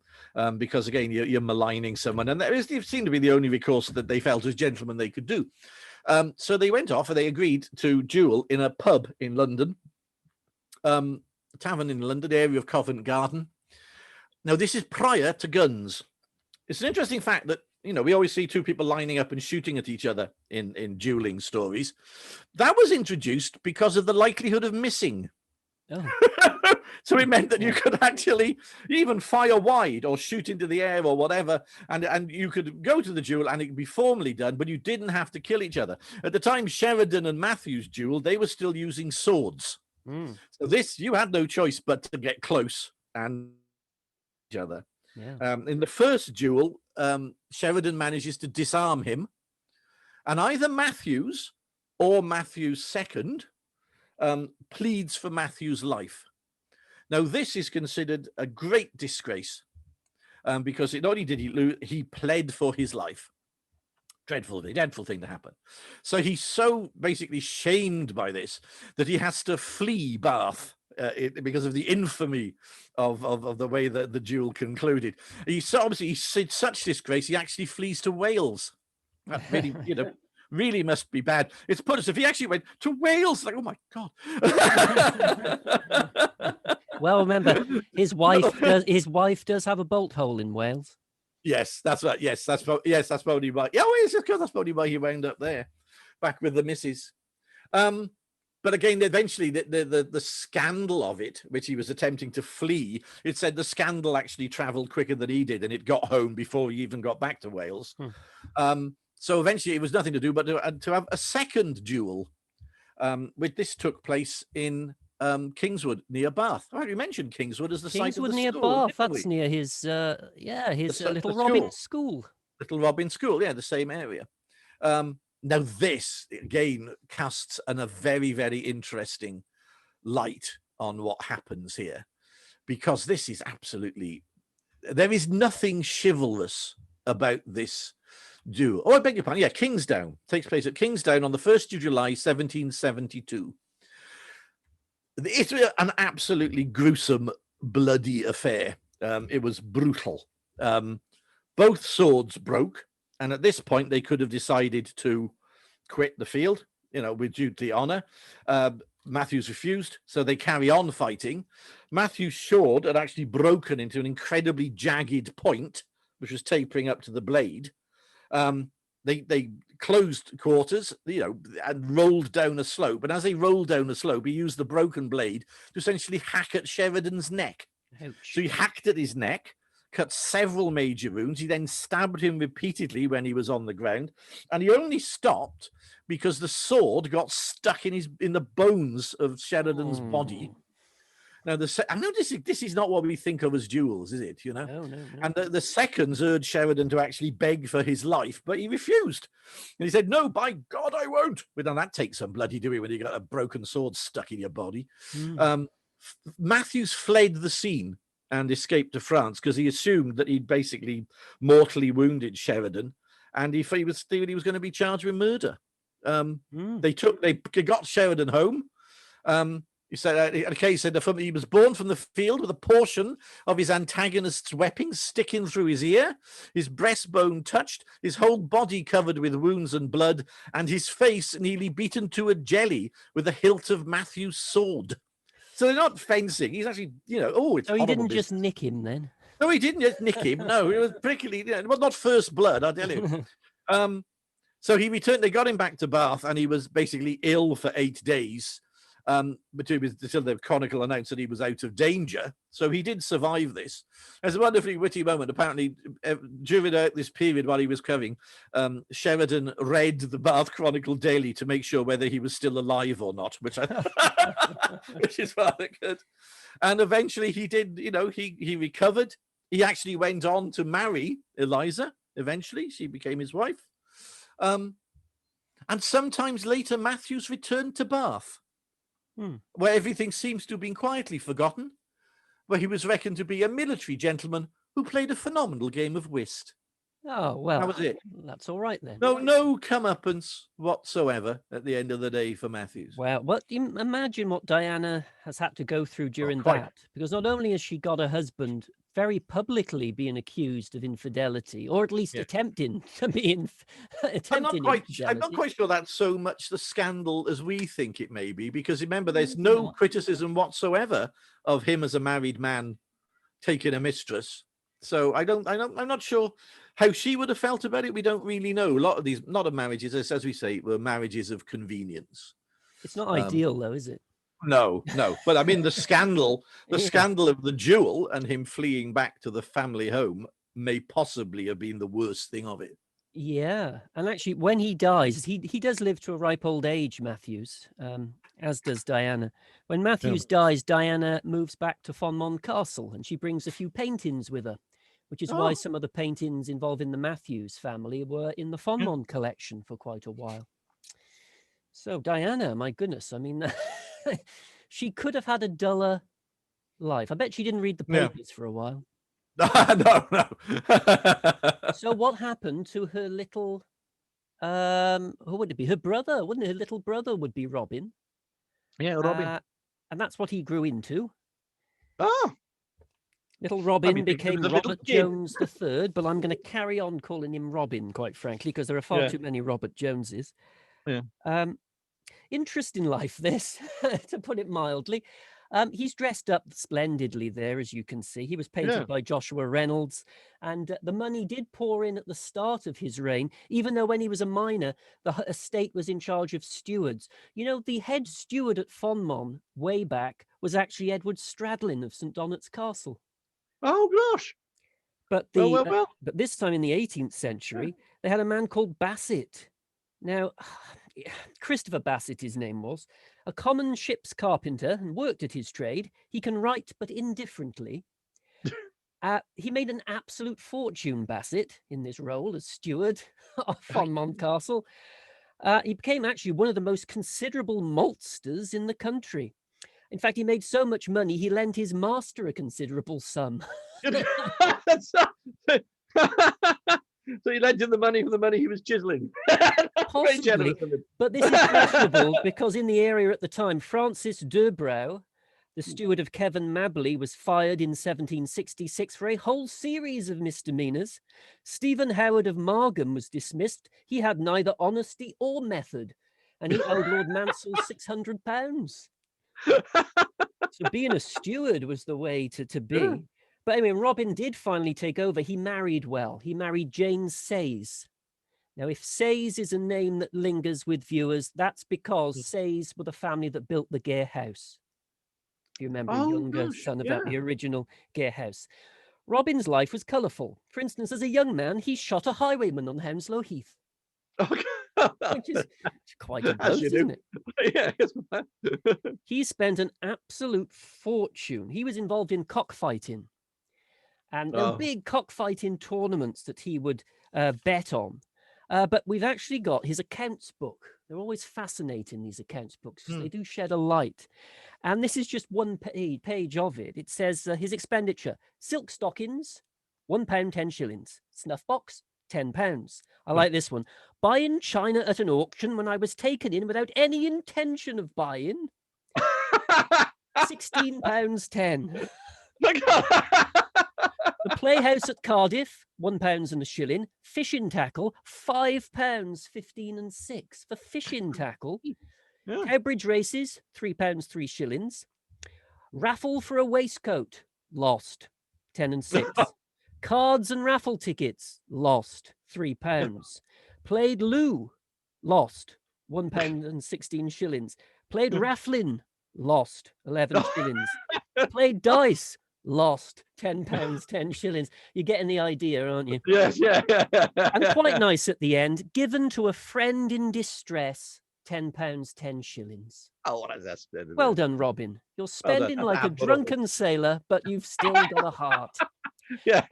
because, again, you're maligning someone. And it seemed to be the only recourse that they felt as gentlemen they could do. So they went off and they agreed to duel in a pub in London, a tavern in London, area of Covent Garden. Now, this is prior to guns. It's an interesting fact that, we always see two people lining up and shooting at each other in dueling stories. That was introduced because of the likelihood of missing. Oh. So it meant that you could actually even fire wide or shoot into the air or whatever, and you could go to the duel and it could be formally done, but you didn't have to kill each other. At the time Sheridan and Matthews dueled, they were still using swords. So you had no choice but to get close and each other. Yeah. In the first duel, Sheridan manages to disarm him, and either Matthews or Matthews' second pleads for Matthews' life. Now, this is considered a great disgrace because not only did he lose, he pled for his life. Dreadful thing to happen. So he's so basically shamed by this that he has to flee Bath. Because of the infamy of the way that the duel concluded. He's in such disgrace, he actually flees to Wales. That really, really must be bad. It's put us, if he actually went to Wales, like, oh my God. Well, remember, his wife does have a bolt hole in Wales. Yes, that's right. Yes, that's probably why. Yeah, well, yes, of course, that's probably why he wound up there, back with the missus. But again, eventually, the scandal of it, which he was attempting to flee, it said the scandal actually travelled quicker than he did, and it got home before he even got back to Wales. So eventually, it was nothing to do but to have a second duel, which this took place in Kingswood near Bath. I already mentioned Kingswood as the site of the near school, Bath. That's near his Little Robin School. Little Robin School, yeah, the same area. Now, this, again, casts a very, very interesting light on what happens here, because this is there is nothing chivalrous about this duel. Oh, I beg your pardon. Yeah, Kingsdown takes place at Kingsdown on the 1st of July, 1772. It's an absolutely gruesome, bloody affair. It was brutal. Both swords broke. And at this point, they could have decided to quit the field, with duty honor. Matthews refused, so they carry on fighting. Matthew's sword had actually broken into an incredibly jagged point, which was tapering up to the blade. They closed quarters, and rolled down a slope. And as they rolled down the slope, he used the broken blade to essentially hack at Sheridan's neck. Ouch. So he hacked at his neck, cut several major wounds. He then stabbed him repeatedly when he was on the ground, and he only stopped because the sword got stuck in the bones of Sheridan's body. Now, I know this is not what we think of as duels, is it? No. And the seconds urged Sheridan to actually beg for his life, but he refused. And he said, "No, by God, I won't." But then that takes some bloody doing when you got a broken sword stuck in your body. Matthews fled the scene and escaped to France because he assumed that he'd basically mortally wounded Sheridan, and he was going to be charged with murder. They got Sheridan home, He said, he said he was born from the field with a portion of his antagonist's weapon sticking through his ear, his breastbone touched, his whole body covered with wounds and blood, and his face nearly beaten to a jelly with the hilt of Matthew's sword. So they're not fencing. He's actually, it's So he didn't business. just nick him then? No, he didn't just nick him. No, it was prickly. It was not first blood, I tell you. So he returned. They got him back to Bath, and he was basically ill for 8 days. But it was until the Chronicle announced that he was out of danger. So he did survive this. There's a wonderfully witty moment. Apparently, during this period while he was covering, Sheridan read the Bath Chronicle daily to make sure whether he was still alive or not, which is rather good. And eventually he did, he recovered. He actually went on to marry Eliza. Eventually, she became his wife. And sometimes later, Matthews returned to Bath, where everything seems to have been quietly forgotten, where he was reckoned to be a military gentleman who played a phenomenal game of whist. Oh, well, that was it. That's all right then. No comeuppance whatsoever at the end of the day for Matthews. Well, imagine what Diana has had to go through during that, because not only has she got her husband very publicly being accused of infidelity, or at least attempting to be I'm not quite sure that's so much the scandal as we think it may be, because remember, there's no criticism whatsoever of him as a married man taking a mistress. So I'm not sure how she would have felt about it. We don't really know. A lot of marriages, as we say, were marriages of convenience. It's not ideal, though, is it? No. But I mean, the scandal of the duel and him fleeing back to the family home may possibly have been the worst thing of it. Yeah. And actually, when he dies, he does live to a ripe old age, Matthews, as does Diana. When Matthews dies, Diana moves back to Fonmon Castle, and she brings a few paintings with her, which is why some of the paintings involving the Matthews family were in the Fonmon collection for quite a while. So Diana, my goodness, I mean, she could have had a duller life. I bet she didn't read the papers for a while. No. So what happened to her little, who would it be? Her brother, wouldn't it? Her little brother would be Robin. Yeah, Robin. And that's what he grew into. Oh. Little Robin became Robert Jones III, but I'm going to carry on calling him Robin, quite frankly, because there are far too many Robert Joneses. Yeah. Interesting life, this, to put it mildly. He's dressed up splendidly there, as you can see. He was painted by Joshua Reynolds, and the money did pour in at the start of his reign, even though when he was a minor, the estate was in charge of stewards. The head steward at Fonmon, way back, was actually Edward Stradlin of St. Donat's Castle. Oh, gosh. But but this time in the 18th century, they had a man called Bassett. Now, Christopher Bassett, his name was, a common ship's carpenter and worked at his trade. He can write, but indifferently. He made an absolute fortune, Bassett, in this role as steward of Fonmon Castle. He became actually one of the most considerable maltsters in the country. In fact, he made so much money, he lent his master a considerable sum. So he lent him the money for the money he was chiseling. Possibly, but this is questionable because in the area at the time, Francis Dubrow, the steward of Kevin Mabley, was fired in 1766 for a whole series of misdemeanors. Stephen Howard of Margam was dismissed. He had neither honesty or method, and he owed Lord Mansell £600. So being a steward was the way to be. Yeah. But anyway, Robin did finally take over. He married well. He married Jane Sayes. Now, if Sayes is a name that lingers with viewers, that's because Sayes were the family that built the Gare House. If you remember, a younger son about the original Gare House. Robin's life was colourful. For instance, as a young man, he shot a highwayman on Hounslow Heath. Okay. Which is quite a boast, isn't it? Yeah. He spent an absolute fortune. He was involved in cockfighting. And there were big cockfighting tournaments that he would bet on. But we've actually got his accounts book. They're always fascinating, these accounts books. They do shed a light. And this is just one page of it. It says his expenditure: silk stockings, £1 10 shillings. Snuff box, £10. I like this one. Buying china at an auction when I was taken in without any intention of buying. £16.10. The Playhouse at Cardiff, £1 and a shilling. Fishing tackle, £5.15 and 6 for fishing tackle. Yeah. Cowbridge races, £3 3 shillings. Raffle for a waistcoat, lost, 10 and 6. Cards and raffle tickets, lost, £3. Played loo, lost, £1 and 16 shillings. Played raffling, lost, 11 shillings. Played dice, lost, £10, 10 shillings. You're getting the idea, aren't you? Yes, yeah. And quite nice at the end. Given to a friend in distress, £10, 10 shillings. Oh, that's Well done, Robin. You're Well done. spending like a Absolutely. drunken sailor, but you've still got a heart. Yeah.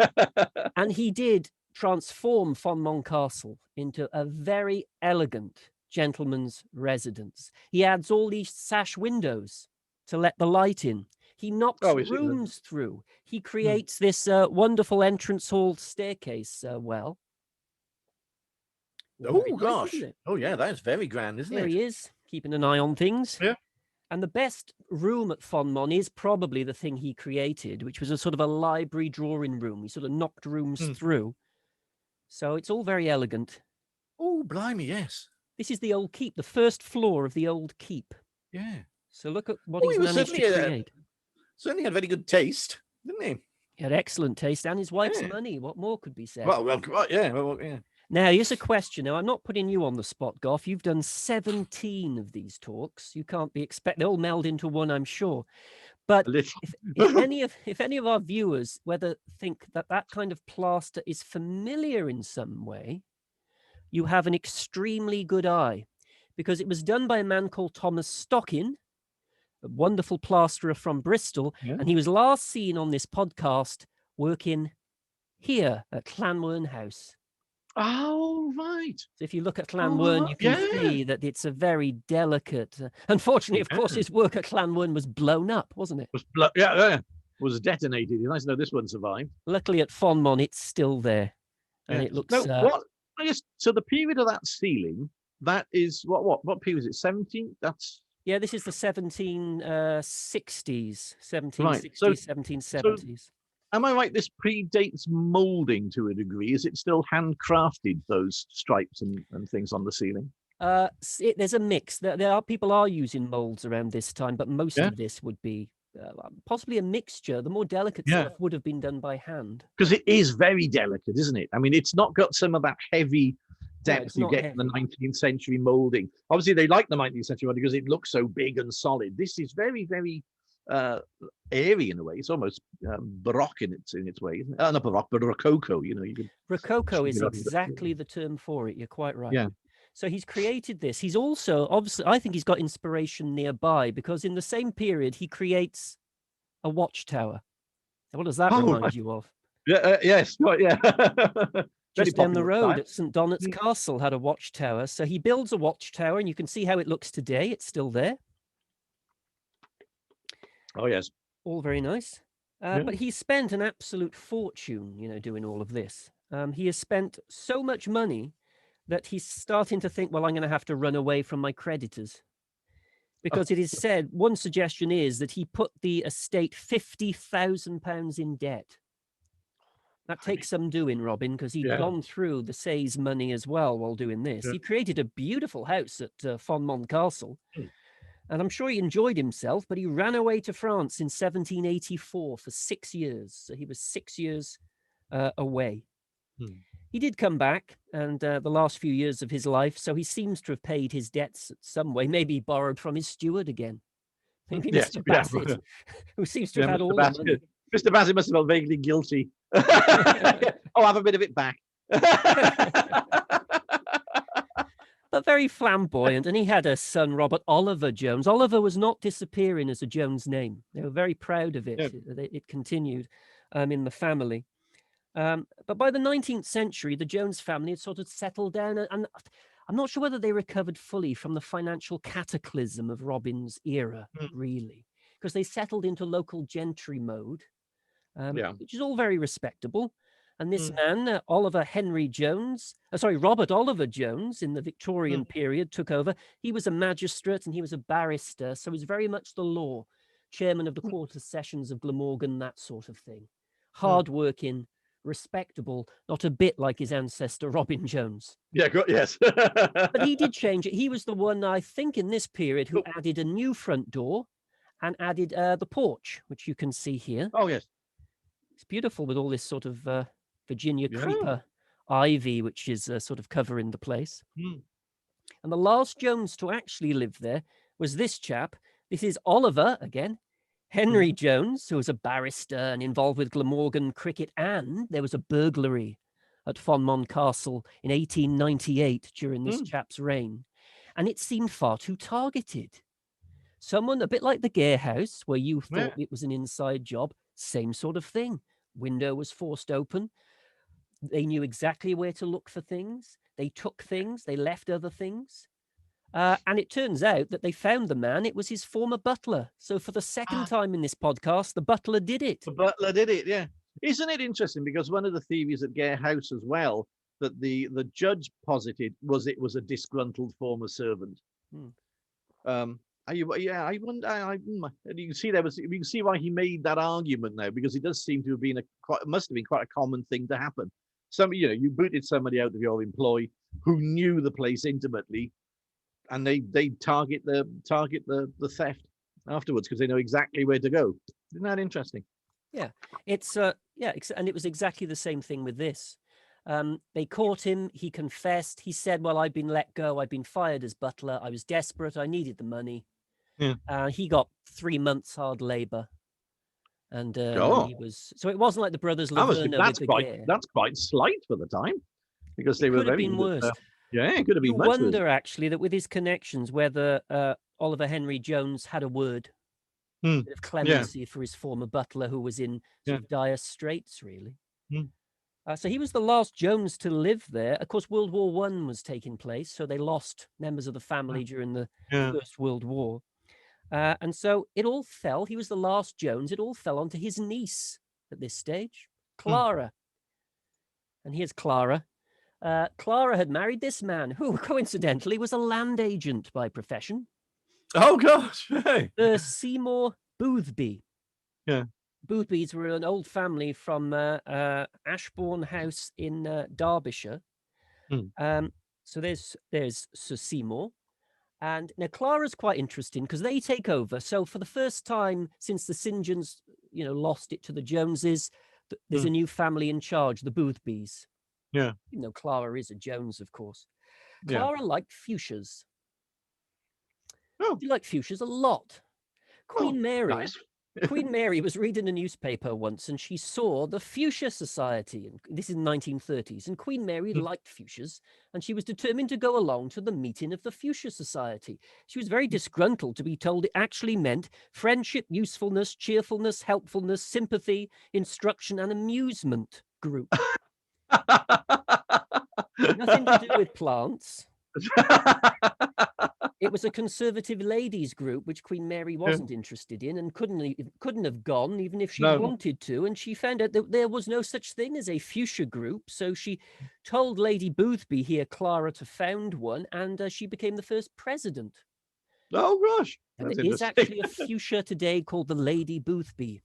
And he did transform Fonmon Castle into a very elegant gentleman's residence. He adds all these sash windows to let the light in. He knocks Oh, is it? rooms through. He creates this wonderful entrance hall staircase well. Oh, Very nice, gosh. isn't it? Oh, yeah, that's very grand, isn't There it? he is, keeping an eye on things. Yeah. And the best room at Fonmon is probably the thing he created, which was a sort of a library drawing room. He sort of knocked rooms through. So it's all very elegant. Oh, blimey, yes. This is the old keep, the first floor of the old keep. Yeah. So look at what Oh, he's he was managed to certainly create. Certainly had very good taste, didn't he? He had excellent taste and his wife's Yeah. money. What more could be said? Well, yeah. Now, here's a question. Now, I'm not putting you on the spot, Goff. You've done 17 of these talks. You can't be expected. They all meld into one, I'm sure. But if any of our viewers whether think that that kind of plaster is familiar in some way, you have an extremely good eye, because it was done by a man called Thomas Stockin, a wonderful plasterer from Bristol, and he was last seen on this podcast working here at Llanwern House. Oh, right. So if you look at Llanwern, you can see that it's a very delicate. Unfortunately, of course, his work at Llanwern was blown up, wasn't it? Was detonated. It's nice to know this one survived. Luckily, at Fonmon, it's still there, and it looks. So the period of that ceiling, that is what period is it? 17. That's this is the 1760s, 1760s, Right. 1770s. Am I right? This predates molding to a degree. Is it still handcrafted, those stripes and things on the ceiling? There's a mix. People are using molds around this time, but most of this would be possibly a mixture. The more delicate stuff would have been done by hand. Because it is very delicate, isn't it? I mean, it's not got some of that heavy depth you get in the 19th century molding. Obviously, they like the 19th century molding because it looks so big and solid. This is very, very airy in a way. It's almost baroque in its way, isn't it? Not baroque, but rococo. Rococo is exactly the term for it. You're quite right. Yeah. So he's created this. He's also obviously, I think he's got inspiration nearby, because in the same period he creates a watchtower. What does that remind you of? Yes. Yeah. Just down the road at St. Donat's Castle had a watchtower. So he builds a watchtower, and you can see how it looks today. It's still there. Oh, yes. All very nice. But he spent an absolute fortune, doing all of this. He has spent so much money that he's starting to think, well, I'm going to have to run away from my creditors. Because it is said, one suggestion is that he put the estate £50,000 in debt. That takes some doing, Robin, because he'd gone through the Say's money as well while doing this. He created a beautiful house at Fonmon Castle. And I'm sure he enjoyed himself, but he ran away to France in 1784 for 6 years. So he was 6 years away. He did come back, and the last few years of his life, so he seems to have paid his debts some way. Maybe he borrowed from his steward again. Maybe Mr. Bassett, who seems to have had all the money. Mr. Bassett must have felt vaguely guilty. Oh, have a bit of it back. But very flamboyant, and he had a son, Robert Oliver Jones. Oliver was not disappearing as a Jones name. They were very proud of it. It continued in the family. But by the 19th century, the Jones family had sort of settled down, and I'm not sure whether they recovered fully from the financial cataclysm of Robin's era, really, because they settled into local gentry mode, which is all very respectable. And this man, Robert Oliver Jones, in the Victorian period, took over. He was a magistrate and he was a barrister, so he was very much the law, chairman of the quarter sessions of Glamorgan, that sort of thing. Hard-working, respectable, not a bit like his ancestor Robin Jones. Yeah, yes. But he did change it. He was the one, I think, in this period who added a new front door and added the porch, which you can see here. Oh, yes. It's beautiful with all this sort of Virginia creeper ivy, which is sort of covering the place. And the last Jones to actually live there was this chap. This is Oliver, again, Henry Jones, who was a barrister and involved with Glamorgan cricket. And there was a burglary at Fonmon Castle in 1898 during this chap's reign. And it seemed far too targeted. Someone, a bit like the Gare House, where you thought it was an inside job, same sort of thing. Window was forced open. They knew exactly where to look for things. They took things. They left other things. And it turns out that they found the man. It was his former butler. So for the second time in this podcast, the butler did it. The butler did it, yeah. Isn't it interesting? Because one of the theories at Gare House as well, that the judge posited was it was a disgruntled former servant. I wonder. You can see you can see why he made that argument now, because it does seem to have been must have been quite a common thing to happen. You booted somebody out of your employ who knew the place intimately, and they target the theft afterwards because they know exactly where to go. Isn't that interesting? Yeah, and it was exactly the same thing with this. They caught him. He confessed. He said, "Well, I've been let go. I've been fired as butler. I was desperate. I needed the money." He got 3 months hard labor, and he was. So it wasn't like the brothers Laverna with the Gare. That's quite slight for the time, because they were very. Could have been worse. Yeah, it could have been. You much wonder worse. actually that with his connections, whether Oliver Henry Jones had a word of clemency for his former butler, who was in sort of dire straits, really. So he was the last Jones to live there. Of course, World War I was taking place, so they lost members of the family during the First World War. And so it all fell. He was the last Jones. It all fell onto his niece at this stage, Clara. And here's Clara. Clara had married this man who, coincidentally, was a land agent by profession. Oh, gosh. Hey. Sir Seymour Boothby. Yeah. Boothbys were an old family from Ashbourne House in Derbyshire. So there's Sir Seymour. And now Clara's quite interesting because they take over. So for the first time since the St. Johns, lost it to the Joneses, there's a new family in charge, the Boothbys. Yeah. Clara is a Jones, of course. Clara liked fuchsias. She liked fuchsias a lot. Queen Mary. Nice. Queen Mary was reading a newspaper once and she saw the Fuchsia Society, and this is in the 1930s, and Queen Mary liked fuchsias and she was determined to go along to the meeting of the Fuchsia Society. She was very disgruntled to be told it actually meant friendship, usefulness, cheerfulness, helpfulness, sympathy, instruction, and amusement group. Nothing to do with plants. It was a conservative ladies group, which Queen Mary wasn't interested in and couldn't have gone even if she wanted to. And she found out that there was no such thing as a fuchsia group. So she told Lady Boothby here, Clara, to found one, and she became the first president. Oh, gosh. And there is actually a fuchsia today called the Lady Boothby.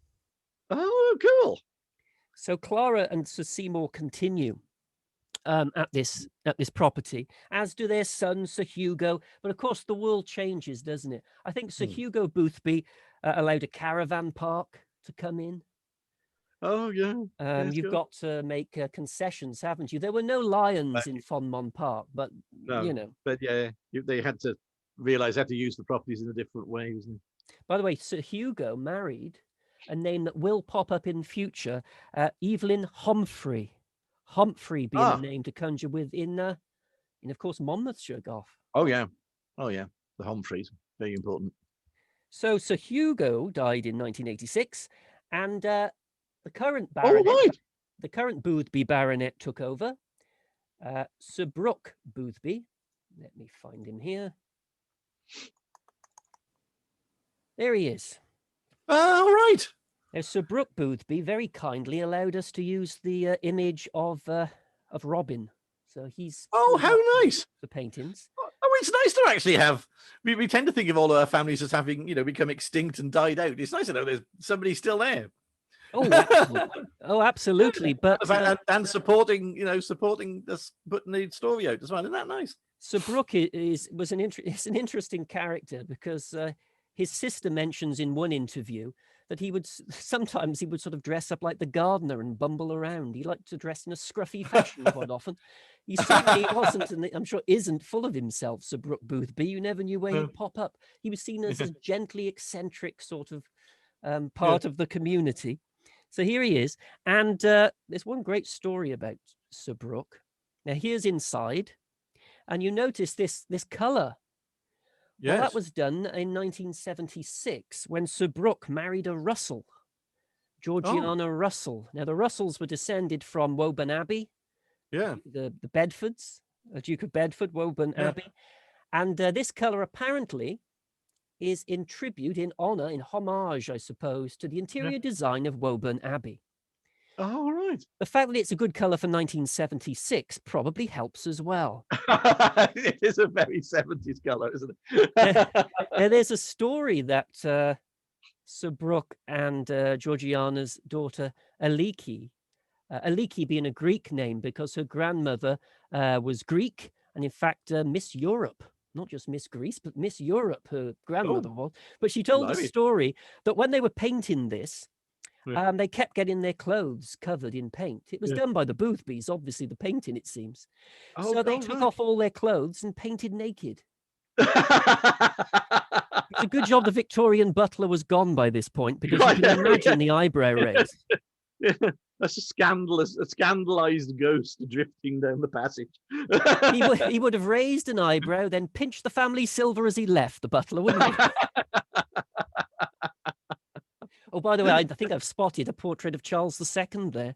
Oh, cool. So Clara and Sir Seymour continue at this property, as do their son, Sir Hugo. But of course, the world changes, doesn't it? I think Sir Hugo Boothby allowed a caravan park to come in. Oh, yeah. You've got to make concessions, haven't you? There were no lions in Fonmon Park, but, But yeah, they had to realize how to use the properties in a different way, isn't it? By the way, Sir Hugo married a name that will pop up in future, Evelyn Humphrey. Humphrey being a name to conjure with in of course, Monmouthshire, Gough. Oh, yeah. The Humphreys, very important. So Sir Hugo died in 1986, and the current baronet, the current Boothby baronet took over, Sir Brooke Boothby. Let me find him here. There he is. All right. Now, Sir Brooke Boothby very kindly allowed us to use the image of Robin. So he's Oh, filled up how nice. the paintings. Oh, it's nice to actually have. We tend to think of all of our families as having, become extinct and died out. It's nice to know there's somebody still there. Oh, absolutely. Oh, absolutely. But and supporting, supporting this, putting the story out as well. Isn't that nice? Sir Brooke is an interesting character because his sister mentions in one interview that sometimes he would sort of dress up like the gardener and bumble around. He liked to dress in a scruffy fashion quite often. He certainly wasn't, and I'm sure isn't, full of himself, Sir Brooke Boothby. You never knew where he'd pop up. He was seen as a gently eccentric sort of part of the community. So here he is. And there's one great story about Sir Brooke. Now, here's inside. And you notice this colour. Yes. Well, that was done in 1976 when Sir Brooke married a Russell, Georgiana Russell. Now, the Russells were descended from Woburn Abbey, the Bedfords, Duke of Bedford, Woburn Abbey. And this colour apparently is in tribute, in honour, in homage, I suppose, to the interior design of Woburn Abbey. Oh, right. The fact that it's a good colour for 1976 probably helps as well. It is a very 70s colour, isn't it? Now, there's a story that Sir Brooke and Georgiana's daughter, Aliki being a Greek name because her grandmother was Greek and, in fact, Miss Europe. Not just Miss Greece, but Miss Europe, her grandmother was. But she told the story that when they were painting this, they kept getting their clothes covered in paint. It was done by the Boothbys, obviously, the painting, it seems. So they took off all their clothes and painted naked. It's a good job the Victorian butler was gone by this point, because you can imagine the eyebrow raise. That's a scandalized ghost drifting down the passage. He would have raised an eyebrow, then pinched the family silver as he left, the butler, wouldn't he? Oh, by the way, I think I've spotted a portrait of Charles II there.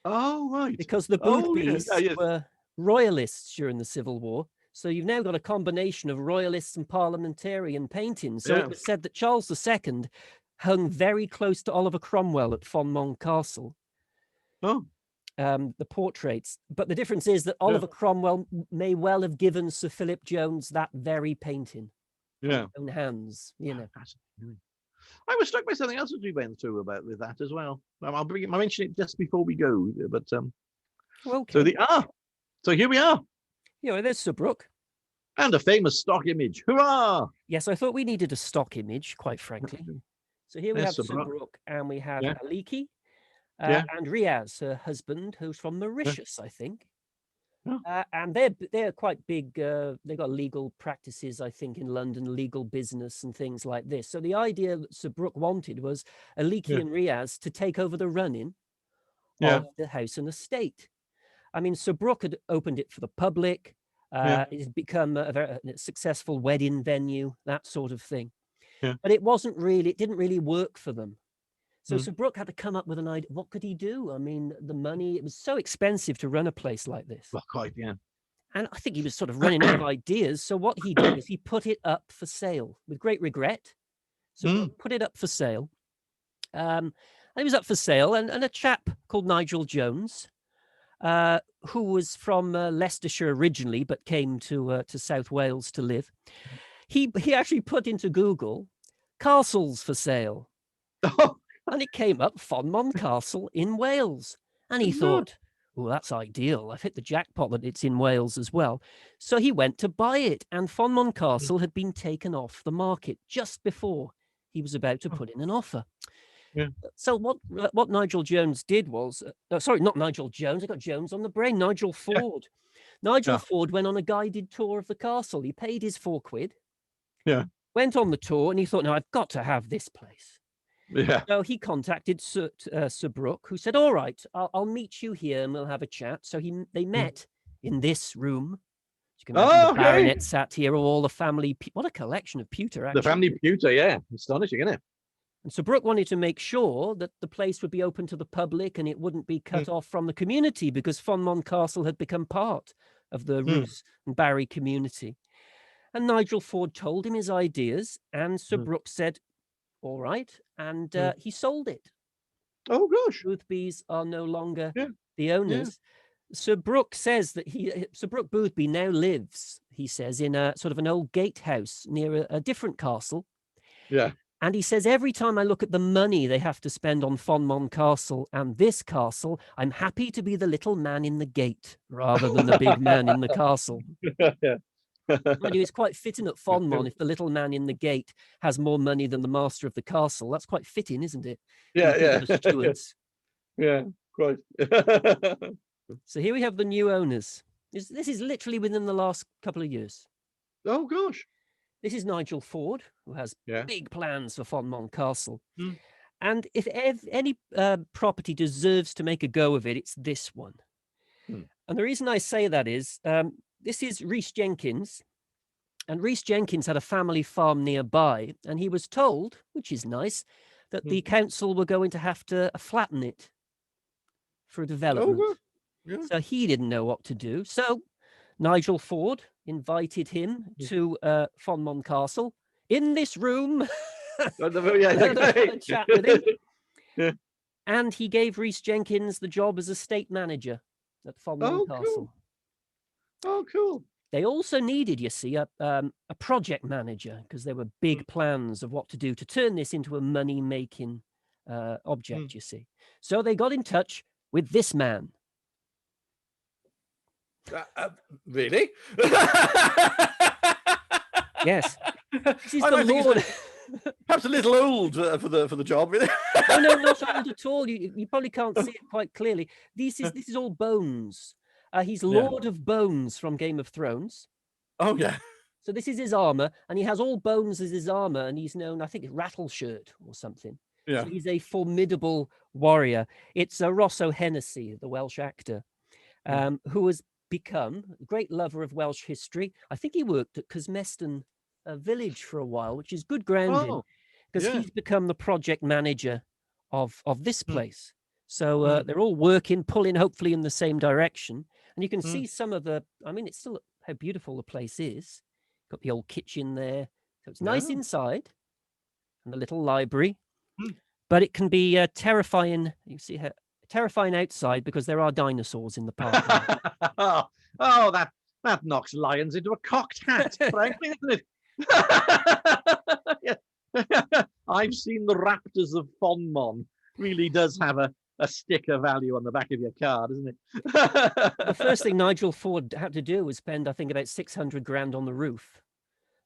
Oh, right. Because the Boothbys were royalists during the Civil War. So you've now got a combination of royalists and parliamentarian paintings. So it was said that Charles II hung very close to Oliver Cromwell at Fonmon Castle. Oh. The portraits. But the difference is that Oliver Cromwell may well have given Sir Philip Jones that very painting. Yeah. His own hands, I was struck by something else that we went through about with that as well. I'll mention it just before we go, but okay. So here we are. Yeah, there's Sir Brooke. And a famous stock image. Hurrah! Yes, I thought we needed a stock image, quite frankly. So here we have Sir Brooke, and we have Aliki and Riaz, her husband, who's from Mauritius, I think. And they're quite big. They've got legal practices, I think, in London, legal business and things like this. So the idea that Sir Brooke wanted was Aliki and Riaz to take over the running of the house and estate. I mean, Sir Brooke had opened it for the public. It had become a very successful wedding venue, that sort of thing. But it didn't really work for them. So Sir Brooke had to come up with an idea. What could he do? I mean, the money, it was so expensive to run a place like this. Well, quite, yeah. And I think he was sort of running out of ideas. So what he did is he put it up for sale with great regret. So put it up for sale. And it was up for sale. And a chap called Nigel Jones, who was from Leicestershire originally, but came to South Wales to live. He actually put into Google, castles for sale. And it came up, Fonmon Castle in Wales. And he thought, oh, that's ideal. I've hit the jackpot that it's in Wales as well. So he went to buy it. And Fonmon Castle had been taken off the market just before he was about to put in an offer. So what Nigel Jones did was, sorry, not Nigel Jones. I got Jones on the brain. Nigel Ford. Nigel Ford went on a guided tour of the castle. He paid his £4. Went on the tour and he thought, no, I've got to have this place. So he contacted Sir Brooke, who said, all right, I'll meet you here and we'll have a chat. So they met in this room. You can imagine the baronet sat here, all the family. What a collection of pewter, actually. The family pewter, astonishing, isn't it? And so Brooke wanted to make sure that the place would be open to the public and it wouldn't be cut off from the community, because Fonmon Castle had become part of the Roos and Barry community. And Nigel Ford told him his ideas, and Sir Brooke said, all right, and he sold it. Oh gosh. Boothbys are no longer Yeah. the owners. Sir Brooke says that Sir Brooke Boothby now lives, he says, in a sort of an old gatehouse near a different castle. Yeah. And he says, every time I look at the money they have to spend on Fonmon Castle and this castle, I'm happy to be the little man in the gate rather than the big man in the castle. Yeah. Mind you, it's quite fitting at Fonmon if the little man in the gate has more money than the master of the castle. That's quite fitting, isn't it? Yeah, When you think of the yeah. stewards. Yeah, quite. So here we have the new owners. This is literally within the last couple of years. Oh gosh. This is Nigel Ford, who has Yeah. big plans for Fonmon Castle. Mm. And if any property deserves to make a go of it, it's this one. Mm. And the reason I say that is, this is Rhys Jenkins. And Rhys Jenkins had a family farm nearby. And he was told, which is nice, that the council were going to have to flatten it for development. Oh, yeah. So he didn't know what to do. So Nigel Ford invited him to Fonmon Castle in this room. Chat with him. Yeah. And he gave Rhys Jenkins the job as estate manager at Fonmon Castle. Oh, cool. They also needed, you see, a project manager because there were big plans of what to do to turn this into a money-making object, you see. So they got in touch with this man. Really? Yes. This is I the might think Lord. Perhaps a little old for the job. Really. Oh, no, not old at all. You probably can't see it quite clearly. This is all bones. He's Lord of Bones from Game of Thrones. Oh, yeah. So this is his armor, and he has all bones as his armor, and he's known, I think, Rattleshirt or something. Yeah. So he's a formidable warrior. It's Rosso Hennessy, the Welsh actor, who has become a great lover of Welsh history. I think he worked at Cysmeston village for a while, which is good grounding, because he's become the project manager of this place. So they're all working, pulling hopefully in the same direction. And you can see some of the, I mean, it's still how beautiful the place is. Got the old kitchen there. So it's nice inside and the little library, but it can be terrifying. You see how terrifying outside because there are dinosaurs in the park. Oh, that knocks lions into a cocked hat, frankly, isn't it? I've seen the raptors of Fonmon. Really does have a sticker value on the back of your car, doesn't it? The first thing Nigel Ford had to do was spend, I think, about 600 grand on the roof,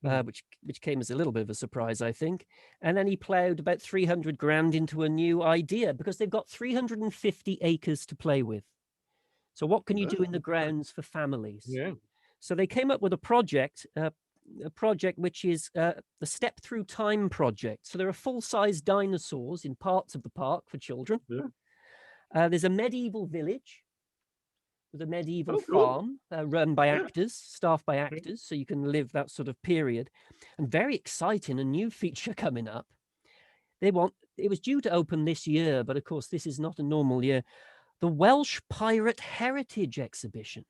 which came as a little bit of a surprise, I think. And then he ploughed about 300 grand into a new idea because they've got 350 acres to play with. So what can you do in the grounds for families? Yeah. So they came up with a project which is the Step Through Time project. So there are full-size dinosaurs in parts of the park for children. Yeah. There's a medieval village with a medieval farm run by actors, staffed by actors, so you can live that sort of period. And very exciting, a new feature coming up. It was due to open this year, but of course this is not a normal year. The Welsh Pirate Heritage Exhibition.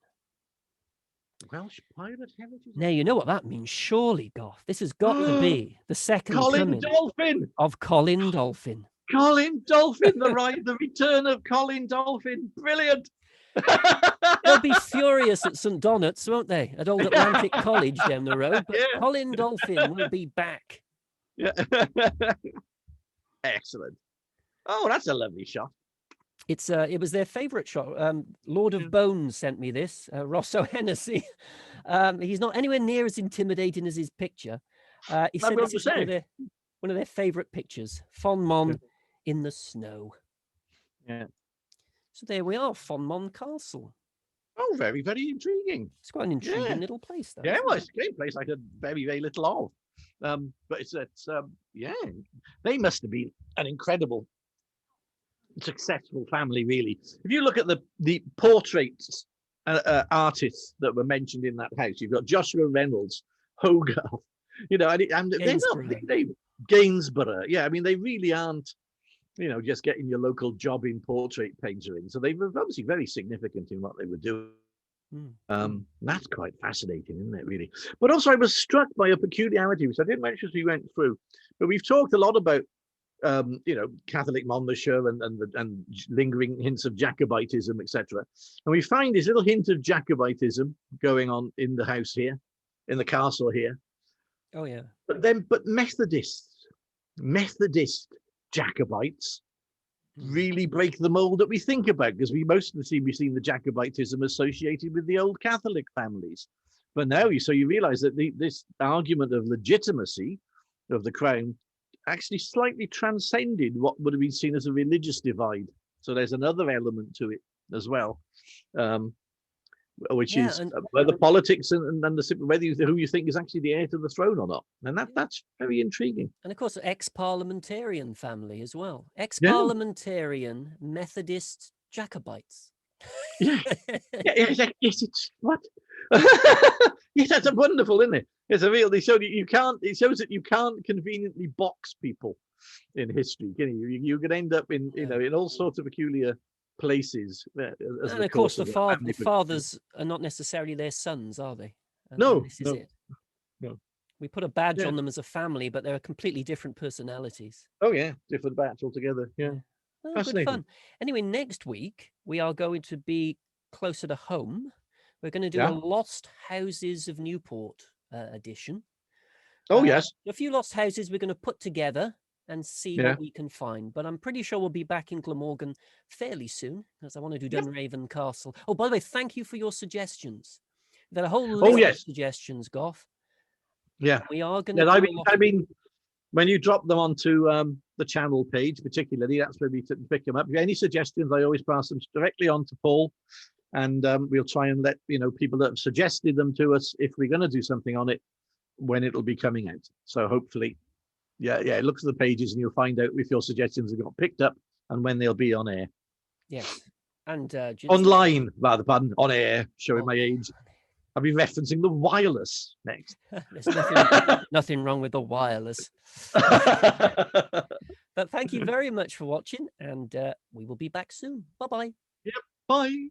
Welsh Pirate Heritage? Now, you know what that means, surely, Goth. This has got to be the second coming Dolphin of Colin Dolphin. Colin Dolphin, the return of Colin Dolphin. Brilliant. They'll be furious at St. Donat's, won't they? At Old Atlantic College down the road. But Colin Dolphin will be back. Yeah. Excellent. Oh, that's a lovely shot. It was their favourite shot. Lord of Bones sent me this. Rosso Hennessy. He's not anywhere near as intimidating as his picture. He said this is one of their favourite pictures. Fonmon in the snow. Yeah. So there we are, Fonmon Castle. Oh, very, very intriguing. It's quite an intriguing little place, though. Yeah, well, it's a great place I did very, very little of. But it's they must have been an incredible, successful family, really. If you look at the portraits artists that were mentioned in that house, you've got Joshua Reynolds, Hogarth, and they're Gainsborough. Yeah, I mean, they really aren't, just getting your local job in portrait painting. So they were obviously very significant in what they were doing. That's quite fascinating, isn't it, really? But also I was struck by a peculiarity, which I didn't mention as we went through, but we've talked a lot about Catholic Monmouthshire and lingering hints of Jacobitism, etc. And we find this little hint of Jacobitism going on in the house here, in the castle here. Oh yeah. But Methodist Jacobites really break the mold that we think about, because we've seen the Jacobitism associated with the old Catholic families. But now you realize that this argument of legitimacy of the crown actually slightly transcended what would have been seen as a religious divide. So there's another element to it as well, which is whether politics and who you think is actually the heir to the throne or not. And that's very intriguing. And of course, ex-parliamentarian family as well. Ex-parliamentarian Methodist Jacobites. Yeah. Yes, it's what? Yes, that's wonderful, isn't it? It's a real. It shows that you can't conveniently box people in history, can you? You could end up in in all sorts of peculiar places. And of course, the fathers are not necessarily their sons, are they? No, this is it. No. We put a badge on them as a family, but they're completely different personalities. Oh yeah, different batch altogether. Yeah. Oh, Fascinating. good fun. Anyway, next week we are going to be closer to home. We're going to do a Lost Houses of Newport edition. Oh yes. A few lost houses we're going to put together and see what we can find. But I'm pretty sure we'll be back in Glamorgan fairly soon, because I want to do Dunraven Castle. Oh, by the way, thank you for your suggestions. We've got a whole list of suggestions, Goff. Yeah. We are going to. I mean, when you drop them onto the channel page, particularly, that's where we pick them up. If you have any suggestions, I always pass them directly on to Paul, and we'll try and let people that have suggested them to us, if we're going to do something on it, when it'll be coming out. So hopefully, look at the pages and you'll find out if your suggestions have got picked up and when they'll be on air. Yes, and online, rather, pardon, on air, showing my age. I'll be referencing the wireless next. There's nothing wrong with the wireless. But thank you very much for watching, and we will be back soon. Bye-bye. Yep, bye.